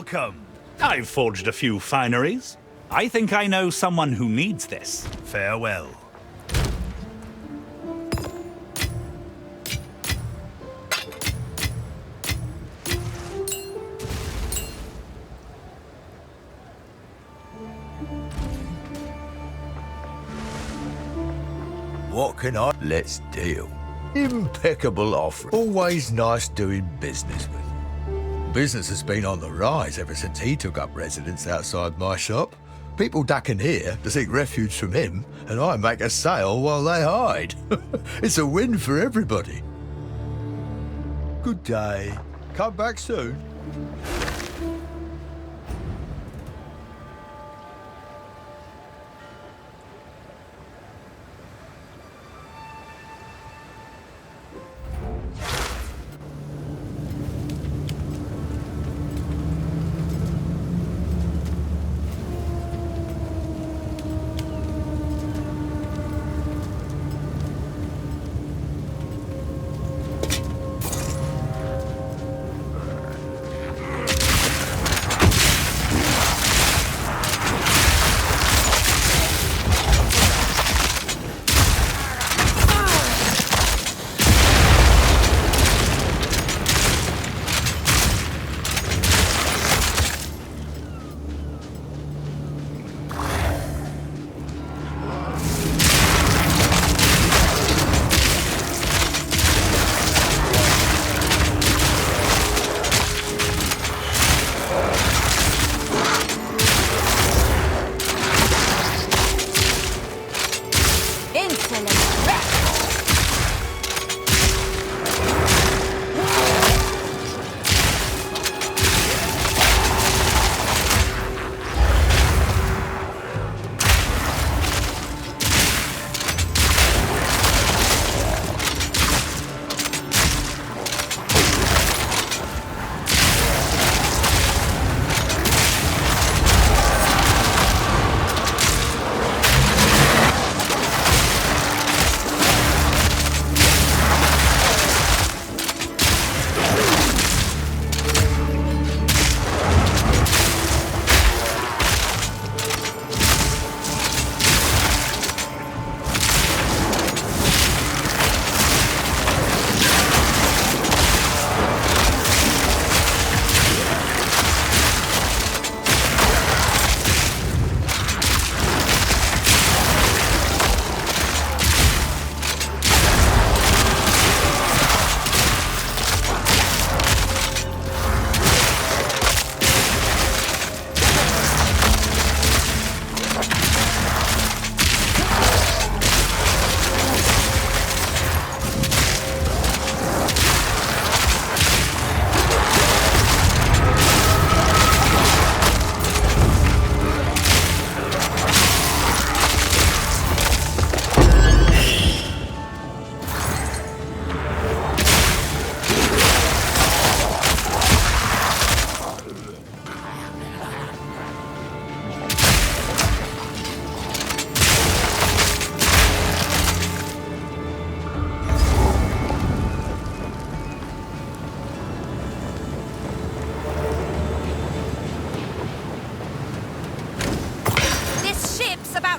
Welcome! I've forged a few fineries. I think I know someone who needs this. Farewell. What can I... Let's deal. Impeccable offer. Always nice doing business with. Business has been on the rise ever since he took up residence outside my shop. People duck in here to seek refuge from him, and I make a sale while they hide. It's a win for everybody. Good day. Come back soon.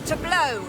to blow.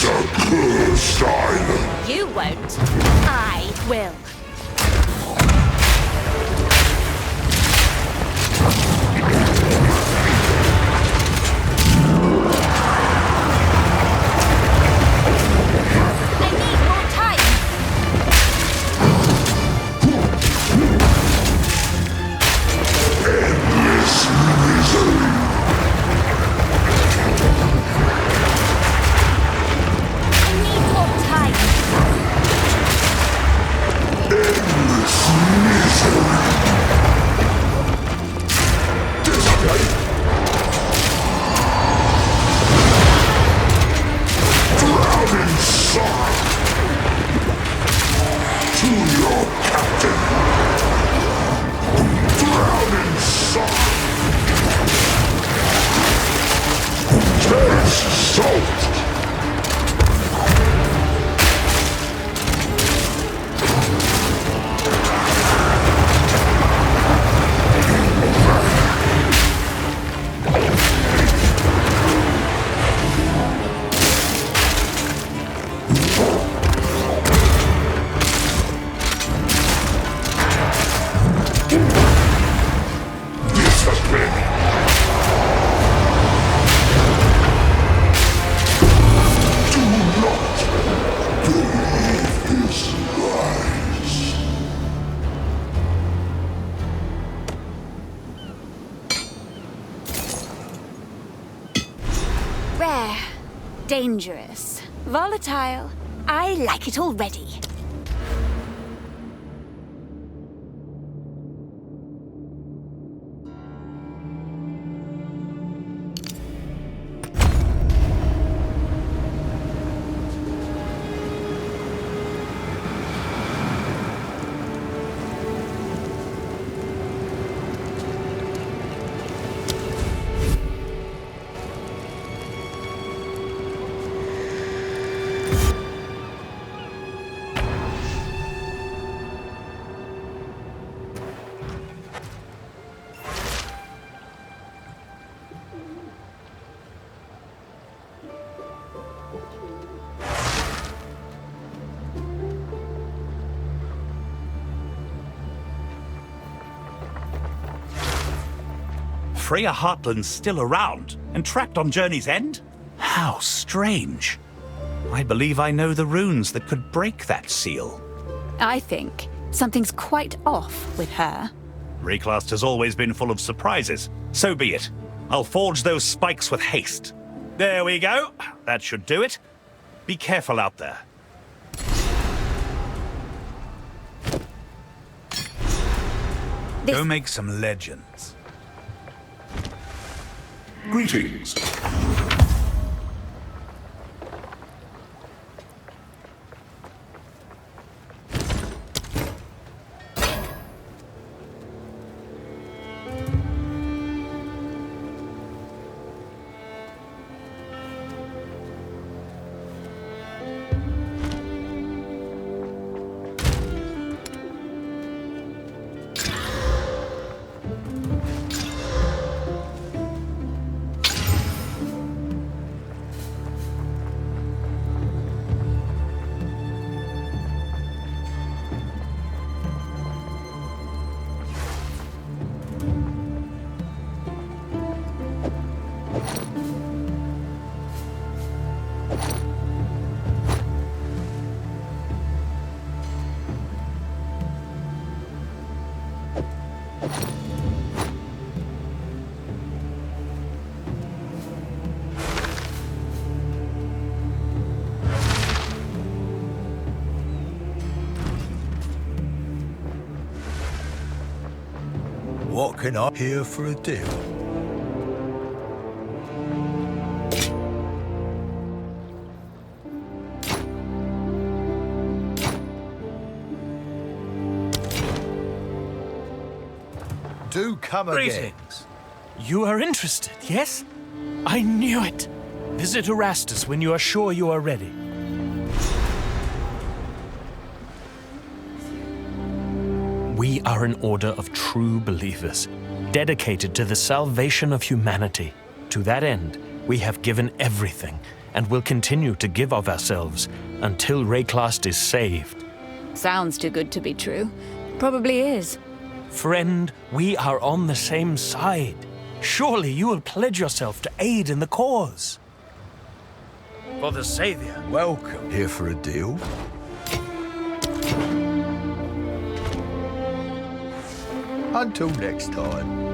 a cursed island. You won't. I will. I need more time. Endless misery. I need more time. Endless misery. Dissipate. Drowning sorrow. To your captain. Drowning sorrow. Taste salt. Discipline. Do not believe his lies. Rare. Dangerous. Volatile. I like it already. Freya Heartland's still around and trapped on Journey's End? How strange. I believe I know the runes that could break that seal. I think something's quite off with her. Reclast has always been full of surprises. So be it. I'll forge those spikes with haste. There we go. That should do it. Be careful out there. Go make some legends. Greetings. What can I hear for a deal? Do come again. Greetings. You are interested, yes? I knew it. Visit Erastus when you are sure you are ready. We are an order of true believers, dedicated to the salvation of humanity. To that end, we have given everything and will continue to give of ourselves until Rayclast is saved. Sounds too good to be true. Probably is. Friend, we are on the same side. Surely you will pledge yourself to aid in the cause. For the Savior. Welcome. Here for a deal? Until next time.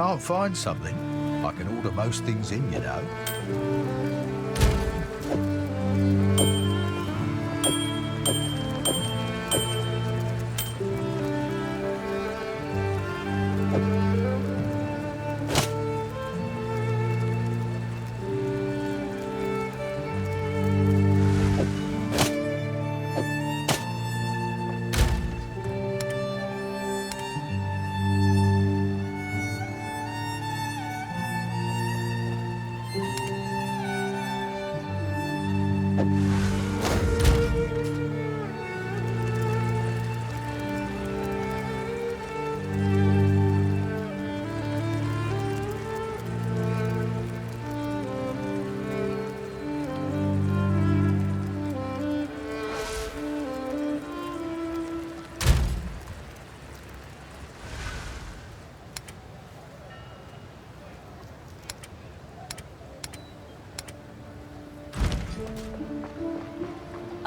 Can't find something, I can order most things in, you know.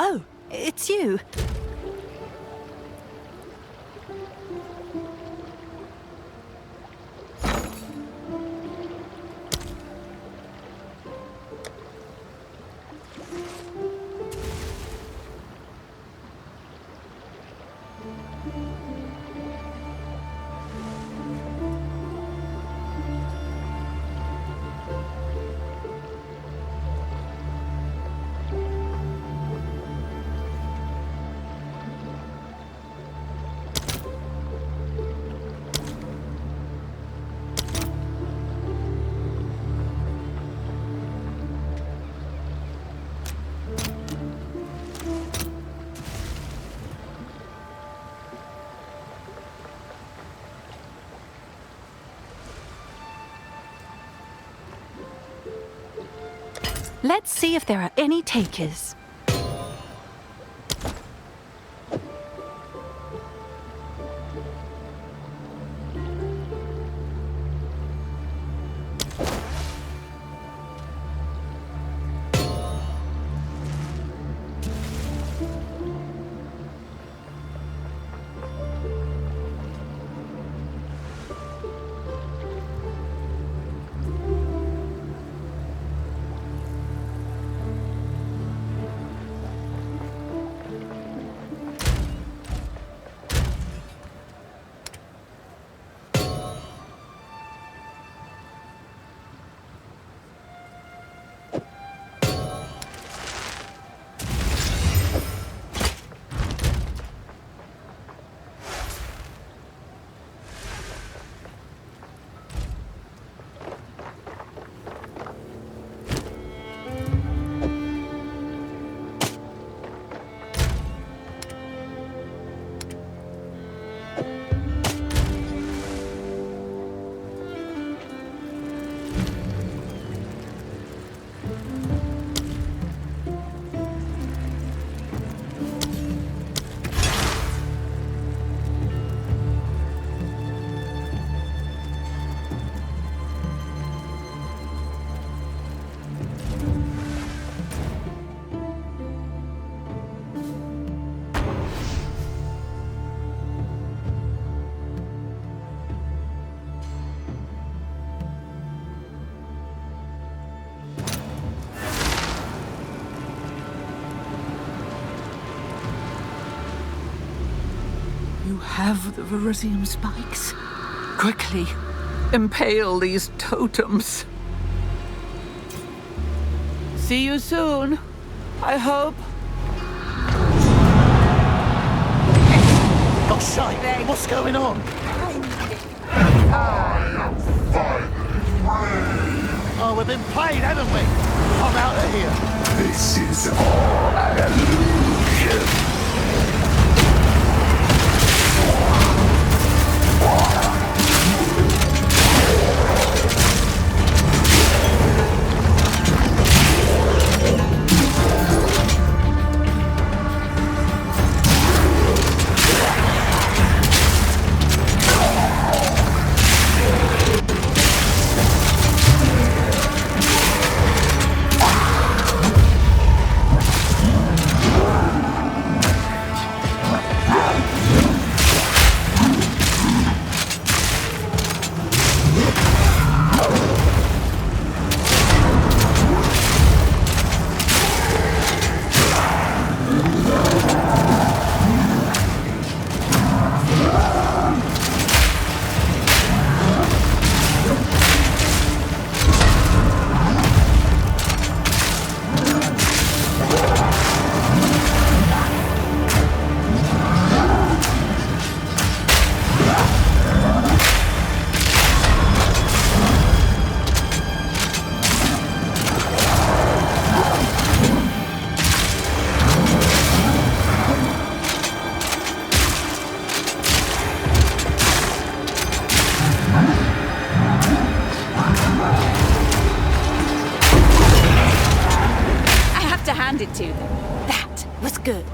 Oh, it's you. Let's see if there are any takers. You have the Verisium spikes? Quickly, impale these totems. See you soon, I hope. Oh, shite! What's going on? Oh, we've been played, haven't we? I'm out of here. This is all an illusion. It to them. That was good.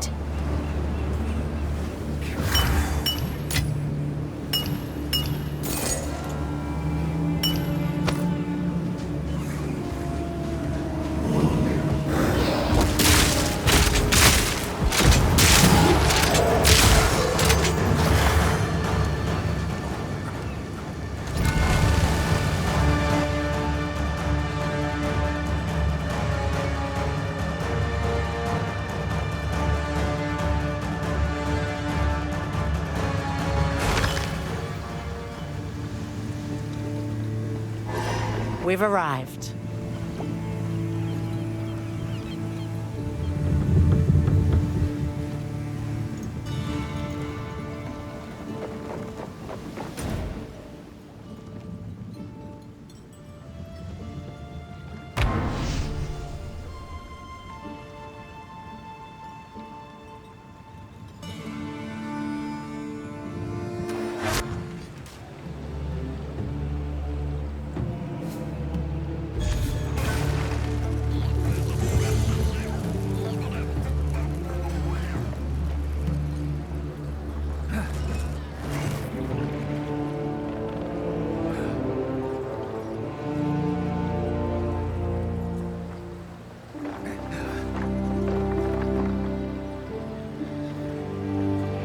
We've arrived.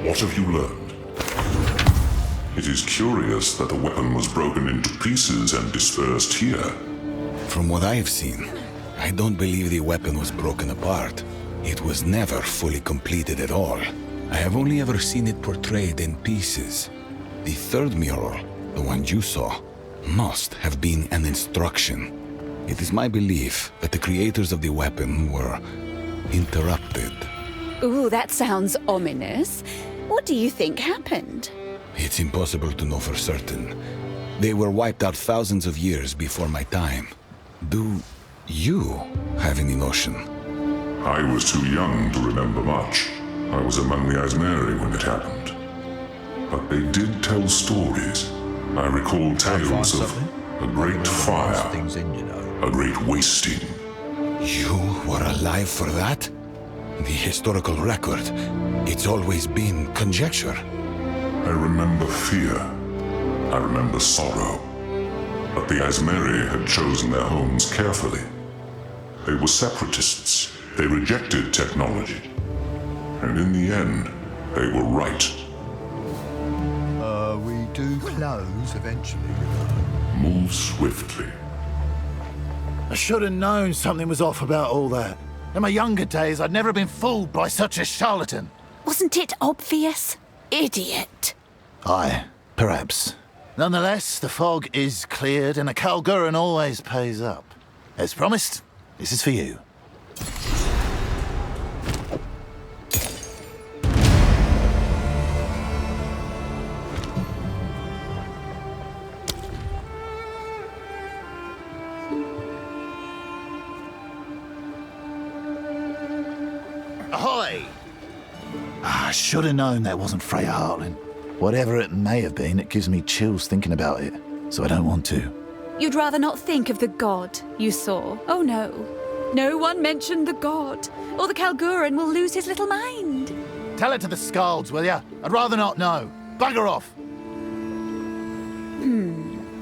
What have you learned? It is curious that the weapon was broken into pieces and dispersed here. From what I have seen, I don't believe the weapon was broken apart. It was never fully completed at all. I have only ever seen it portrayed in pieces. The third mural, the one you saw, must have been an instruction. It is my belief that the creators of the weapon were interrupted. Ooh, that sounds ominous. What do you think happened? It's impossible to know for certain. They were wiped out thousands of years before my time. Do you have any notion? I was too young to remember much. I was among the Asmeri when it happened. But they did tell stories. I recall tales of a great fire, a great wasting. You were alive for that? The historical record, it's always been conjecture. I remember fear. I remember sorrow. But the Asmeri had chosen their homes carefully. They were separatists. They rejected technology. And in the end, they were right. We do close eventually. Move swiftly. I should have known something was off about all that. In my younger days, I'd never been fooled by such a charlatan. Wasn't it obvious? idiot. Aye, perhaps. Nonetheless, the fog is cleared and a Kalguran always pays up. As promised, this is for you. Ahoy! I should have known that wasn't Freya Hartland. Whatever it may have been, it gives me chills thinking about it, so I don't want to. You'd rather not think of the god you saw. Oh no. No one mentioned the god, or the Kalguran will lose his little mind. Tell it to the Skalds, will ya? I'd rather not know. Bugger off!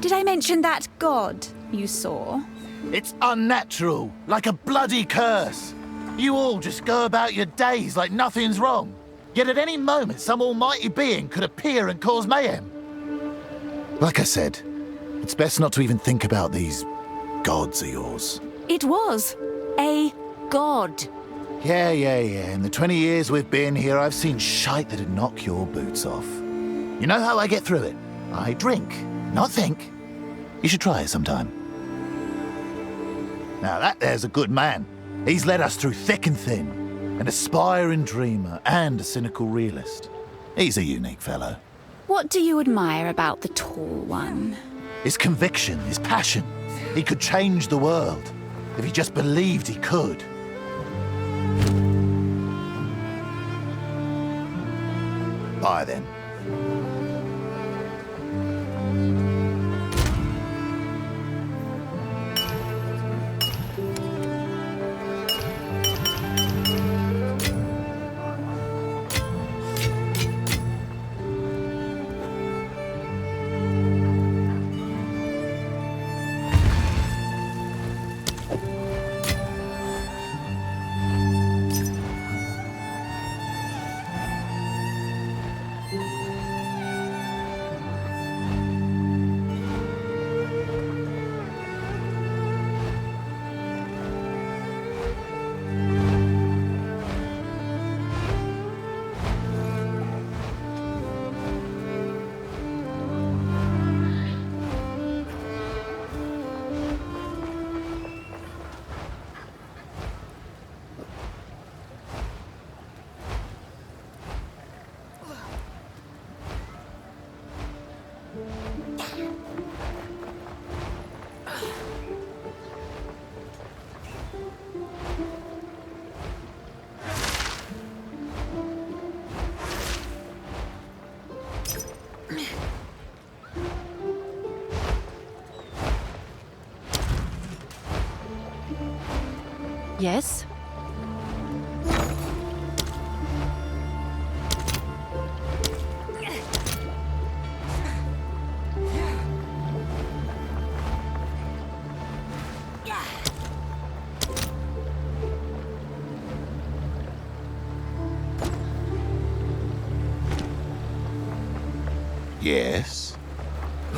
Did I mention that god you saw? It's unnatural, like a bloody curse. You all just go about your days like nothing's wrong. Yet at any moment, some almighty being could appear and cause mayhem. Like I said, it's best not to even think about these gods of yours. It was a god. Yeah. In the 20 years we've been here, I've seen shite that'd knock your boots off. You know how I get through it? I drink, not think. You should try it sometime. Now that there's a good man. He's led us through thick and thin. An aspiring dreamer and a cynical realist. He's a unique fellow. What do you admire about the tall one? His conviction, his passion. He could change the world if he just believed he could. Bye then. Yes? Yes?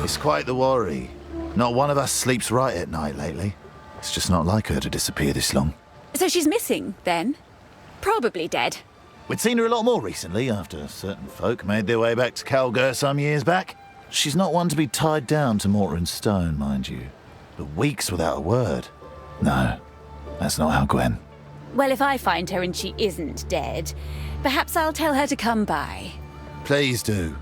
It's quite the worry. Not one of us sleeps right at night lately. It's just not like her to disappear this long. So she's missing, then? Probably dead. We'd seen her a lot more recently, after certain folk made their way back to Kalgur some years back. She's not one to be tied down to mortar and stone, mind you. But weeks without a word. No, that's not how Gwen. Well, if I find her and she isn't dead, perhaps I'll tell her to come by. Please do.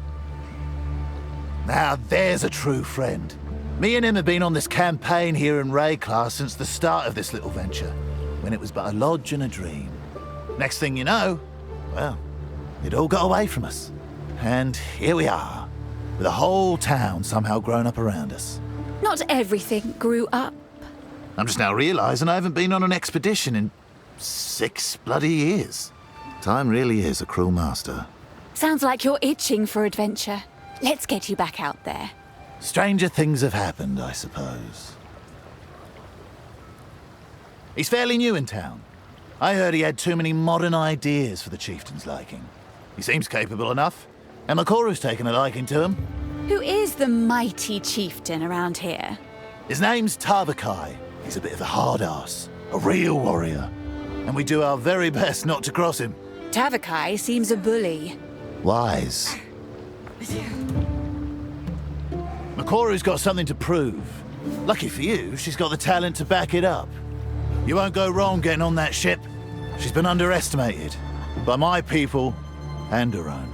Now there's a true friend. Me and him have been on this campaign here in Rayclass since the start of this little venture, when it was but a lodge and a dream. Next thing you know, well, it all got away from us. And here we are, with a whole town somehow grown up around us. Not everything grew up. I'm just now realising I haven't been on an expedition in 6 bloody years. Time really is a cruel master. Sounds like you're itching for adventure. Let's get you back out there. Stranger things have happened, I suppose. He's fairly new in town. I heard he had too many modern ideas for the chieftain's liking. He seems capable enough, and Makoru's taken a liking to him. Who is the mighty chieftain around here? His name's Tavakai. He's a bit of a hard-ass, a real warrior. And we do our very best not to cross him. Tavakai seems a bully. Wise. Makoru's got something to prove. Lucky for you, she's got the talent to back it up. You won't go wrong getting on that ship. She's been underestimated. By my people and her own.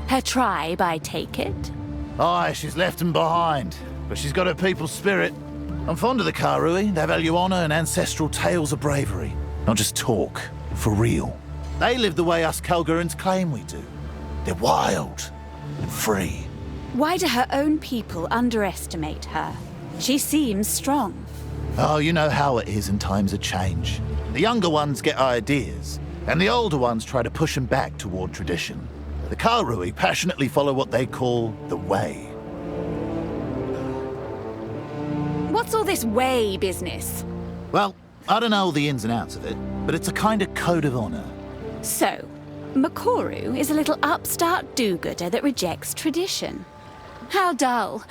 Her tribe, I take it? Aye, she's left them behind. But she's got her people's spirit. I'm fond of the Karui. They value honor and ancestral tales of bravery. Not just talk. For real. They live the way us Kalgurans claim we do. They're wild and free. Why do her own people underestimate her? She seems strong. Oh, you know how it is in times of change. The younger ones get ideas, and the older ones try to push them back toward tradition. The Karui passionately follow what they call the Way. What's all this way business? Well, I don't know all the ins and outs of it, but it's a kind of code of honor. So, Makoru is a little upstart do-gooder that rejects tradition. How dull.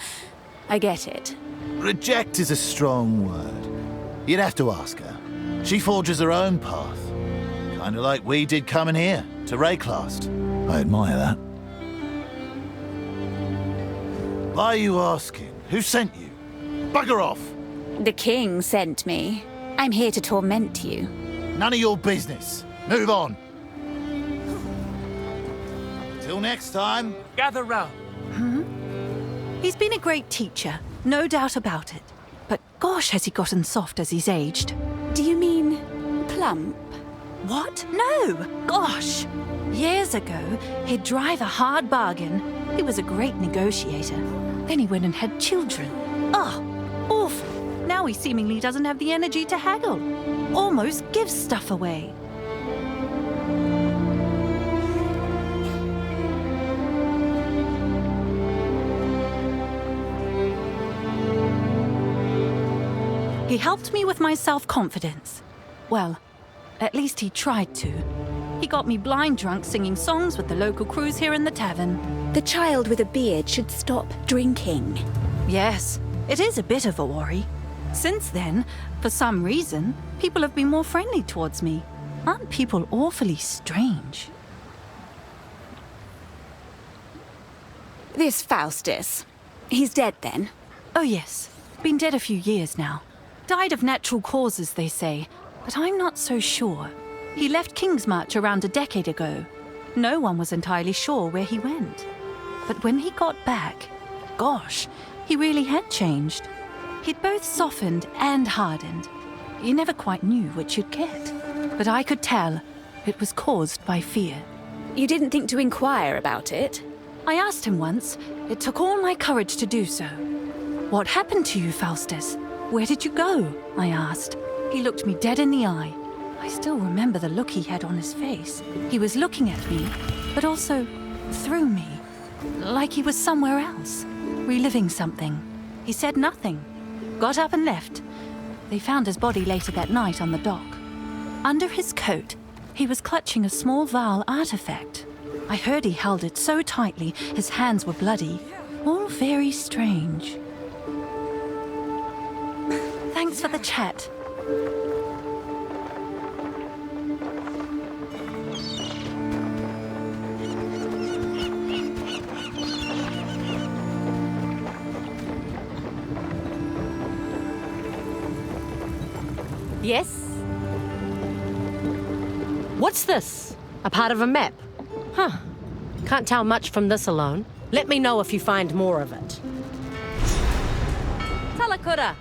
I get it. Reject is a strong word. You'd have to ask her. She forges her own path. Kind of like we did coming here, to Rayclast. I admire that. Why are you asking? Who sent you? Bugger off! The king sent me. I'm here to torment you. None of your business. Move on. Till next time. Gather round. He's been a great teacher, no doubt about it. But gosh, has he gotten soft as he's aged. Do you mean plump? What? No! Gosh! Years ago, he'd drive a hard bargain. He was a great negotiator. Then he went and had children. Oh, awful. Now he seemingly doesn't have the energy to haggle. Almost gives stuff away. He helped me with my self-confidence. Well, at least he tried to. He got me blind drunk singing songs with the local crews here in the tavern. The child with a beard should stop drinking. Yes, it is a bit of a worry. Since then, for some reason, people have been more friendly towards me. Aren't people awfully strange? This Faustus. He's dead then? Oh yes, been dead a few years now. Died of natural causes, they say, but I'm not so sure. He left Kingsmarch around a decade ago. No one was entirely sure where he went. But when he got back, gosh, he really had changed. He'd both softened and hardened. You never quite knew which you'd get. But I could tell it was caused by fear. You didn't think to inquire about it? I asked him once. It took all my courage to do so. What happened to you, Faustus? Where did you go? I asked. He looked me dead in the eye. I still remember the look he had on his face. He was looking at me, but also through me. Like he was somewhere else, reliving something. He said nothing. Got up and left. They found his body later that night on the dock. Under his coat, he was clutching a small Vaal artifact. I heard he held it so tightly, his hands were bloody. All very strange. Thanks for the chat. Yes? What's this? A part of a map? Huh. Can't tell much from this alone. Let me know if you find more of it. Talakura!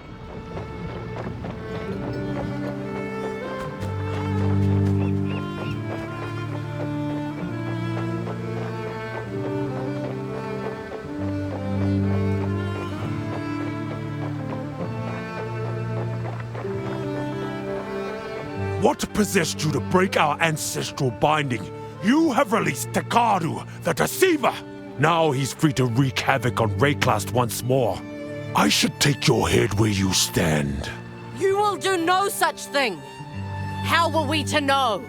What possessed you to break our ancestral binding? You have released Takaru, the Deceiver! Now he's free to wreak havoc on Rayclast once more. I should take your head where you stand. You will do no such thing! How were we to know?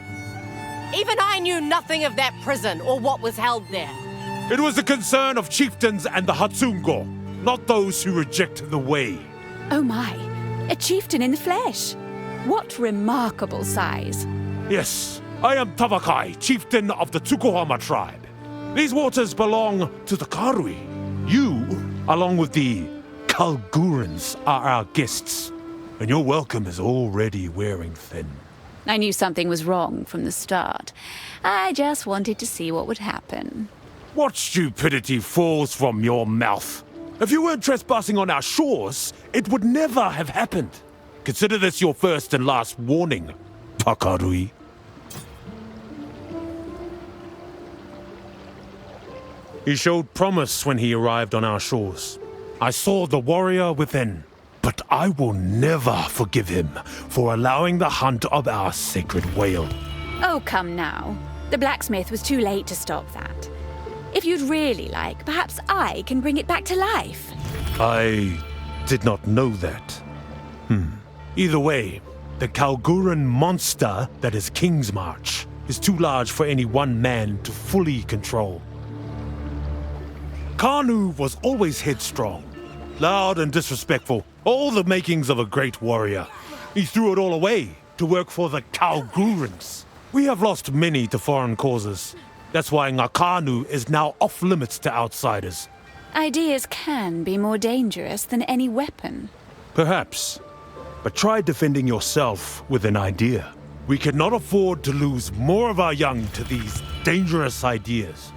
Even I knew nothing of that prison or what was held there. It was the concern of chieftains and the Hatsungo, not those who reject the way. Oh my, a chieftain in the flesh. What remarkable size. Yes, I am Tavakai, chieftain of the Tsukuhama tribe. These waters belong to the Karui. You, along with the Kalgurans, are our guests, and your welcome is already wearing thin. I knew something was wrong from the start. I just wanted to see what would happen. What stupidity falls from your mouth? If you weren't trespassing on our shores, it would never have happened. Consider this your first and last warning, Takarui. He showed promise when he arrived on our shores. I saw the warrior within, but I will never forgive him for allowing the hunt of our sacred whale. Oh, come now. The blacksmith was too late to stop that. If you'd really like, perhaps I can bring it back to life. I did not know that. Either way, the Kalguran monster that is King's March is too large for any one man to fully control. Kanu was always headstrong, loud and disrespectful, all the makings of a great warrior. He threw it all away to work for the Kalgurans. We have lost many to foreign causes. That's why Ngakanu is now off-limits to outsiders. Ideas can be more dangerous than any weapon. Perhaps. But try defending yourself with an idea. We cannot afford to lose more of our young to these dangerous ideas.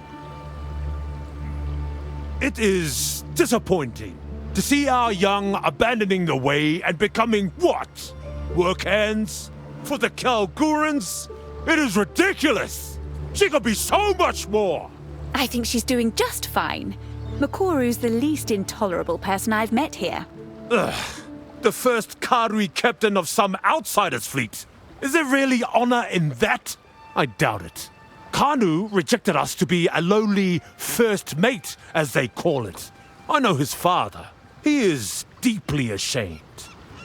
It is disappointing to see our young abandoning the way and becoming what? Work hands? For the Kalgurans? It is ridiculous! She could be so much more! I think she's doing just fine. Makoru's the least intolerable person I've met here. Ugh. The first Karui captain of some outsider's fleet. Is there really honor in that? I doubt it. Kanu rejected us to be a lowly first mate, as they call it. I know his father. He is deeply ashamed.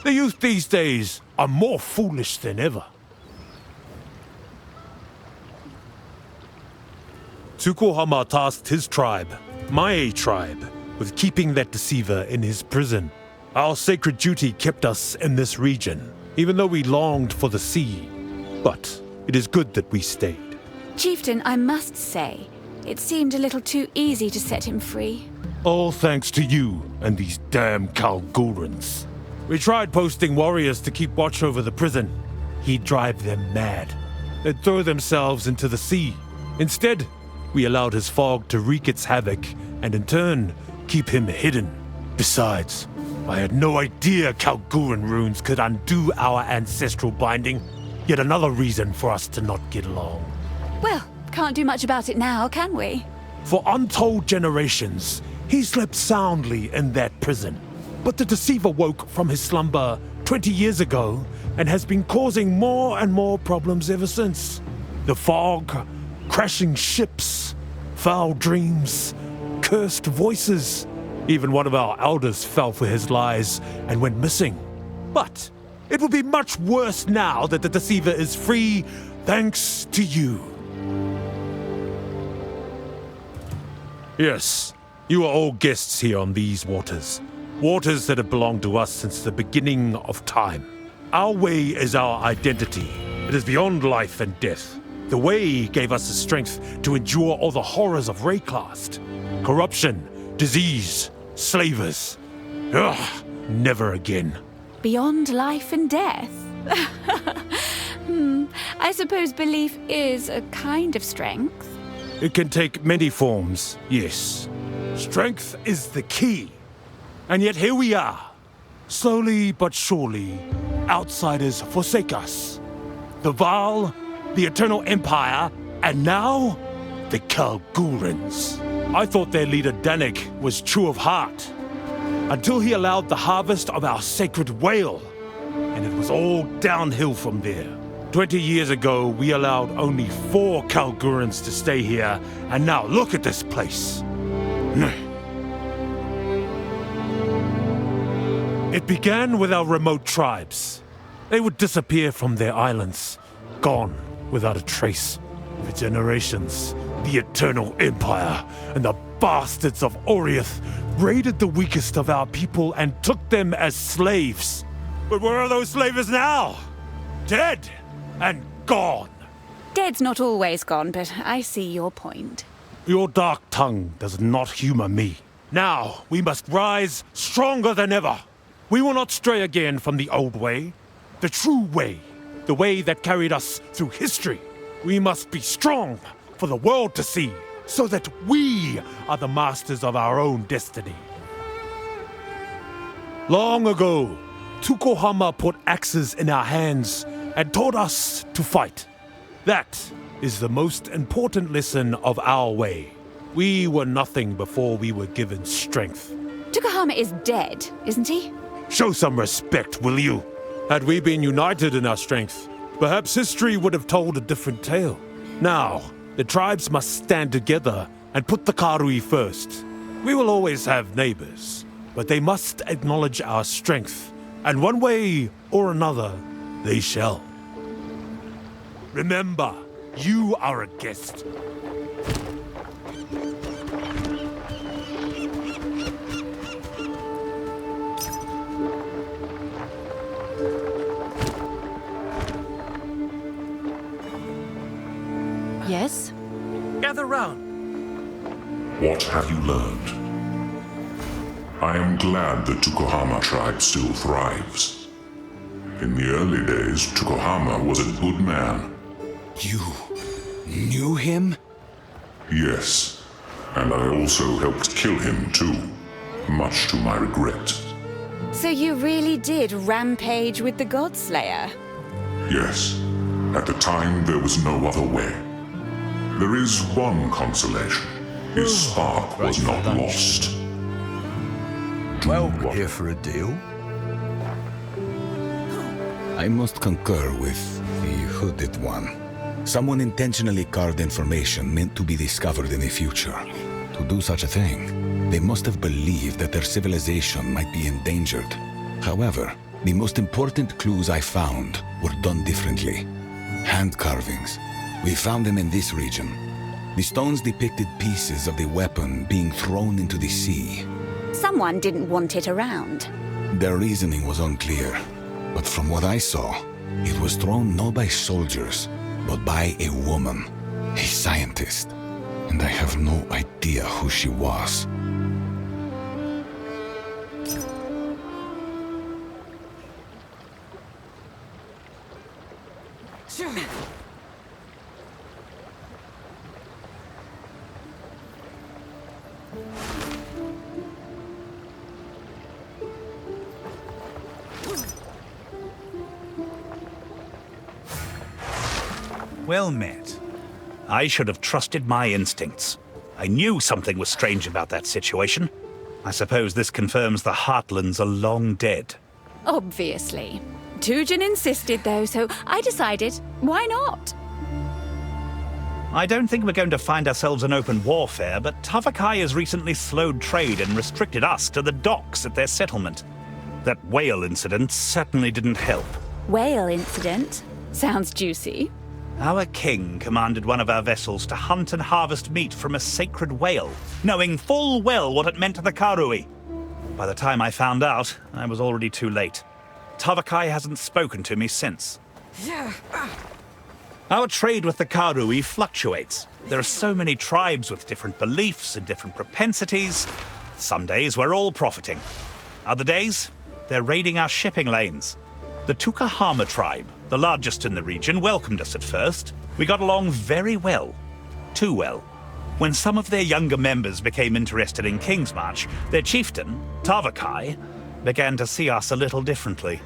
The youth these days are more foolish than ever. Tsukuhama tasked his tribe, my tribe, with keeping that deceiver in his prison. Our sacred duty kept us in this region, even though we longed for the sea. But it is good that we stayed. Chieftain, I must say, it seemed a little too easy to set him free. All thanks to you and these damn Kalgurans. We tried posting warriors to keep watch over the prison. He'd drive them mad. They'd throw themselves into the sea. Instead, we allowed his fog to wreak its havoc and in turn, keep him hidden. Besides, I had no idea Kalguran runes could undo our ancestral binding. Yet another reason for us to not get along. Well, can't do much about it now, can we? For untold generations, he slept soundly in that prison. But the deceiver woke from his slumber 20 years ago and has been causing more and more problems ever since. The fog, crashing ships, foul dreams, cursed voices. Even one of our elders fell for his lies and went missing. But it will be much worse now that the deceiver is free, thanks to you. Yes, you are all guests here on these waters. Waters that have belonged to us since the beginning of time. Our way is our identity. It is beyond life and death. The way gave us the strength to endure all the horrors of Rayclast. Corruption, disease, slavers. Ugh, never again. Beyond life and death? I suppose belief is a kind of strength. It can take many forms, yes. Strength is the key. And yet here we are. Slowly but surely, outsiders forsake us. The Val, the Eternal Empire, and now, the Kalgurans. I thought their leader Danik was true of heart, until he allowed the harvest of our sacred whale, and it was all downhill from there. 20 years ago, we allowed only 4 Kalgurans to stay here, and now look at this place. It began with our remote tribes. They would disappear from their islands, gone without a trace. For generations, the Eternal Empire and the bastards of Oriath raided the weakest of our people and took them as slaves. But where are those slavers now? Dead and gone. Dead's not always gone, but I see your point. Your dark tongue does not humor me. Now, we must rise stronger than ever. We will not stray again from the old way, the true way, the way that carried us through history. We must be strong for the world to see, so that we are the masters of our own destiny. Long ago, Tukohama put axes in our hands and taught us to fight. That is the most important lesson of our way. We were nothing before we were given strength. Tukohama is dead, isn't he? Show some respect, will you? Had we been united in our strength, perhaps history would have told a different tale. Now, the tribes must stand together and put the Karui first. We will always have neighbors, but they must acknowledge our strength, and one way or another, they shall. Remember, you are a guest. Yes? Gather round. What have you learned? I am glad the Tukohama tribe still thrives. In the early days, Tukohama was a good man. You knew him? Yes, and I also helped kill him too, much to my regret. So you really did rampage with the Godslayer? Yes, at the time there was no other way. There is one consolation. His spark was not lost. Well, here for a deal? I must concur with the hooded one. Someone intentionally carved information meant to be discovered in the future. To do such a thing, they must have believed that their civilization might be endangered. However, the most important clues I found were done differently. Hand carvings. We found them in this region. The stones depicted pieces of the weapon being thrown into the sea. Someone didn't want it around. Their reasoning was unclear, but from what I saw, it was thrown not by soldiers, but by a woman, a scientist. And I have no idea who she was. Well met. I should have trusted my instincts. I knew something was strange about that situation. I suppose this confirms the Heartlands are long dead. Obviously. Tujin insisted though, so I decided, why not? I don't think we're going to find ourselves in open warfare, but Tavakai has recently slowed trade and restricted us to the docks at their settlement. That whale incident certainly didn't help. Whale incident? Sounds juicy. Our king commanded one of our vessels to hunt and harvest meat from a sacred whale, knowing full well what it meant to the Karui. By the time I found out, I was already too late. Tavakai hasn't spoken to me since. Our trade with the Karui fluctuates. There are so many tribes with different beliefs and different propensities. Some days we're all profiting. Other days, they're raiding our shipping lanes. The Tukohama tribe, the largest in the region, welcomed us at first. We got along very well. Too well. When some of their younger members became interested in Kingsmarch, their chieftain, Tavakai, began to see us a little differently.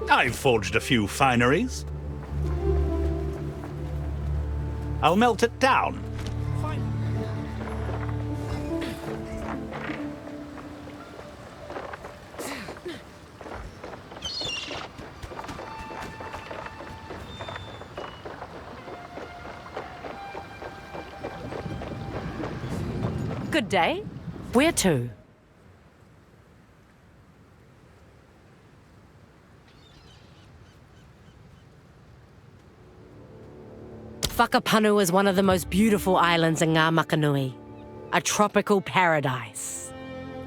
I've forged a few fineries. I'll melt it down. Good day. Where to? Whakapanu is one of the most beautiful islands in Ngā Makanui, a tropical paradise.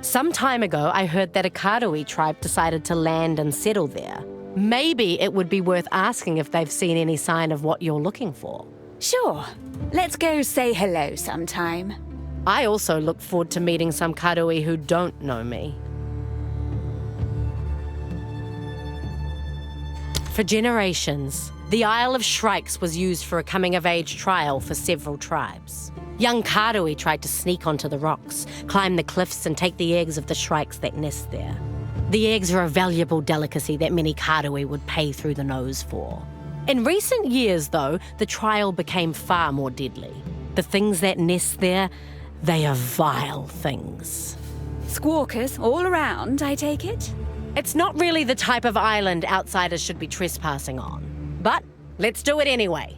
Some time ago, I heard that a Karui tribe decided to land and settle there. Maybe it would be worth asking if they've seen any sign of what you're looking for. Sure. Let's go say hello sometime. I also look forward to meeting some Karui who don't know me. For generations, the Isle of Shrikes was used for a coming-of-age trial for several tribes. Young Karui tried to sneak onto the rocks, climb the cliffs, and take the eggs of the shrikes that nest there. The eggs are a valuable delicacy that many Karui would pay through the nose for. In recent years, though, the trial became far more deadly. The things that nest there, they are vile things. Squawkers all around, I take it? It's not really the type of island outsiders should be trespassing on. But let's do it anyway.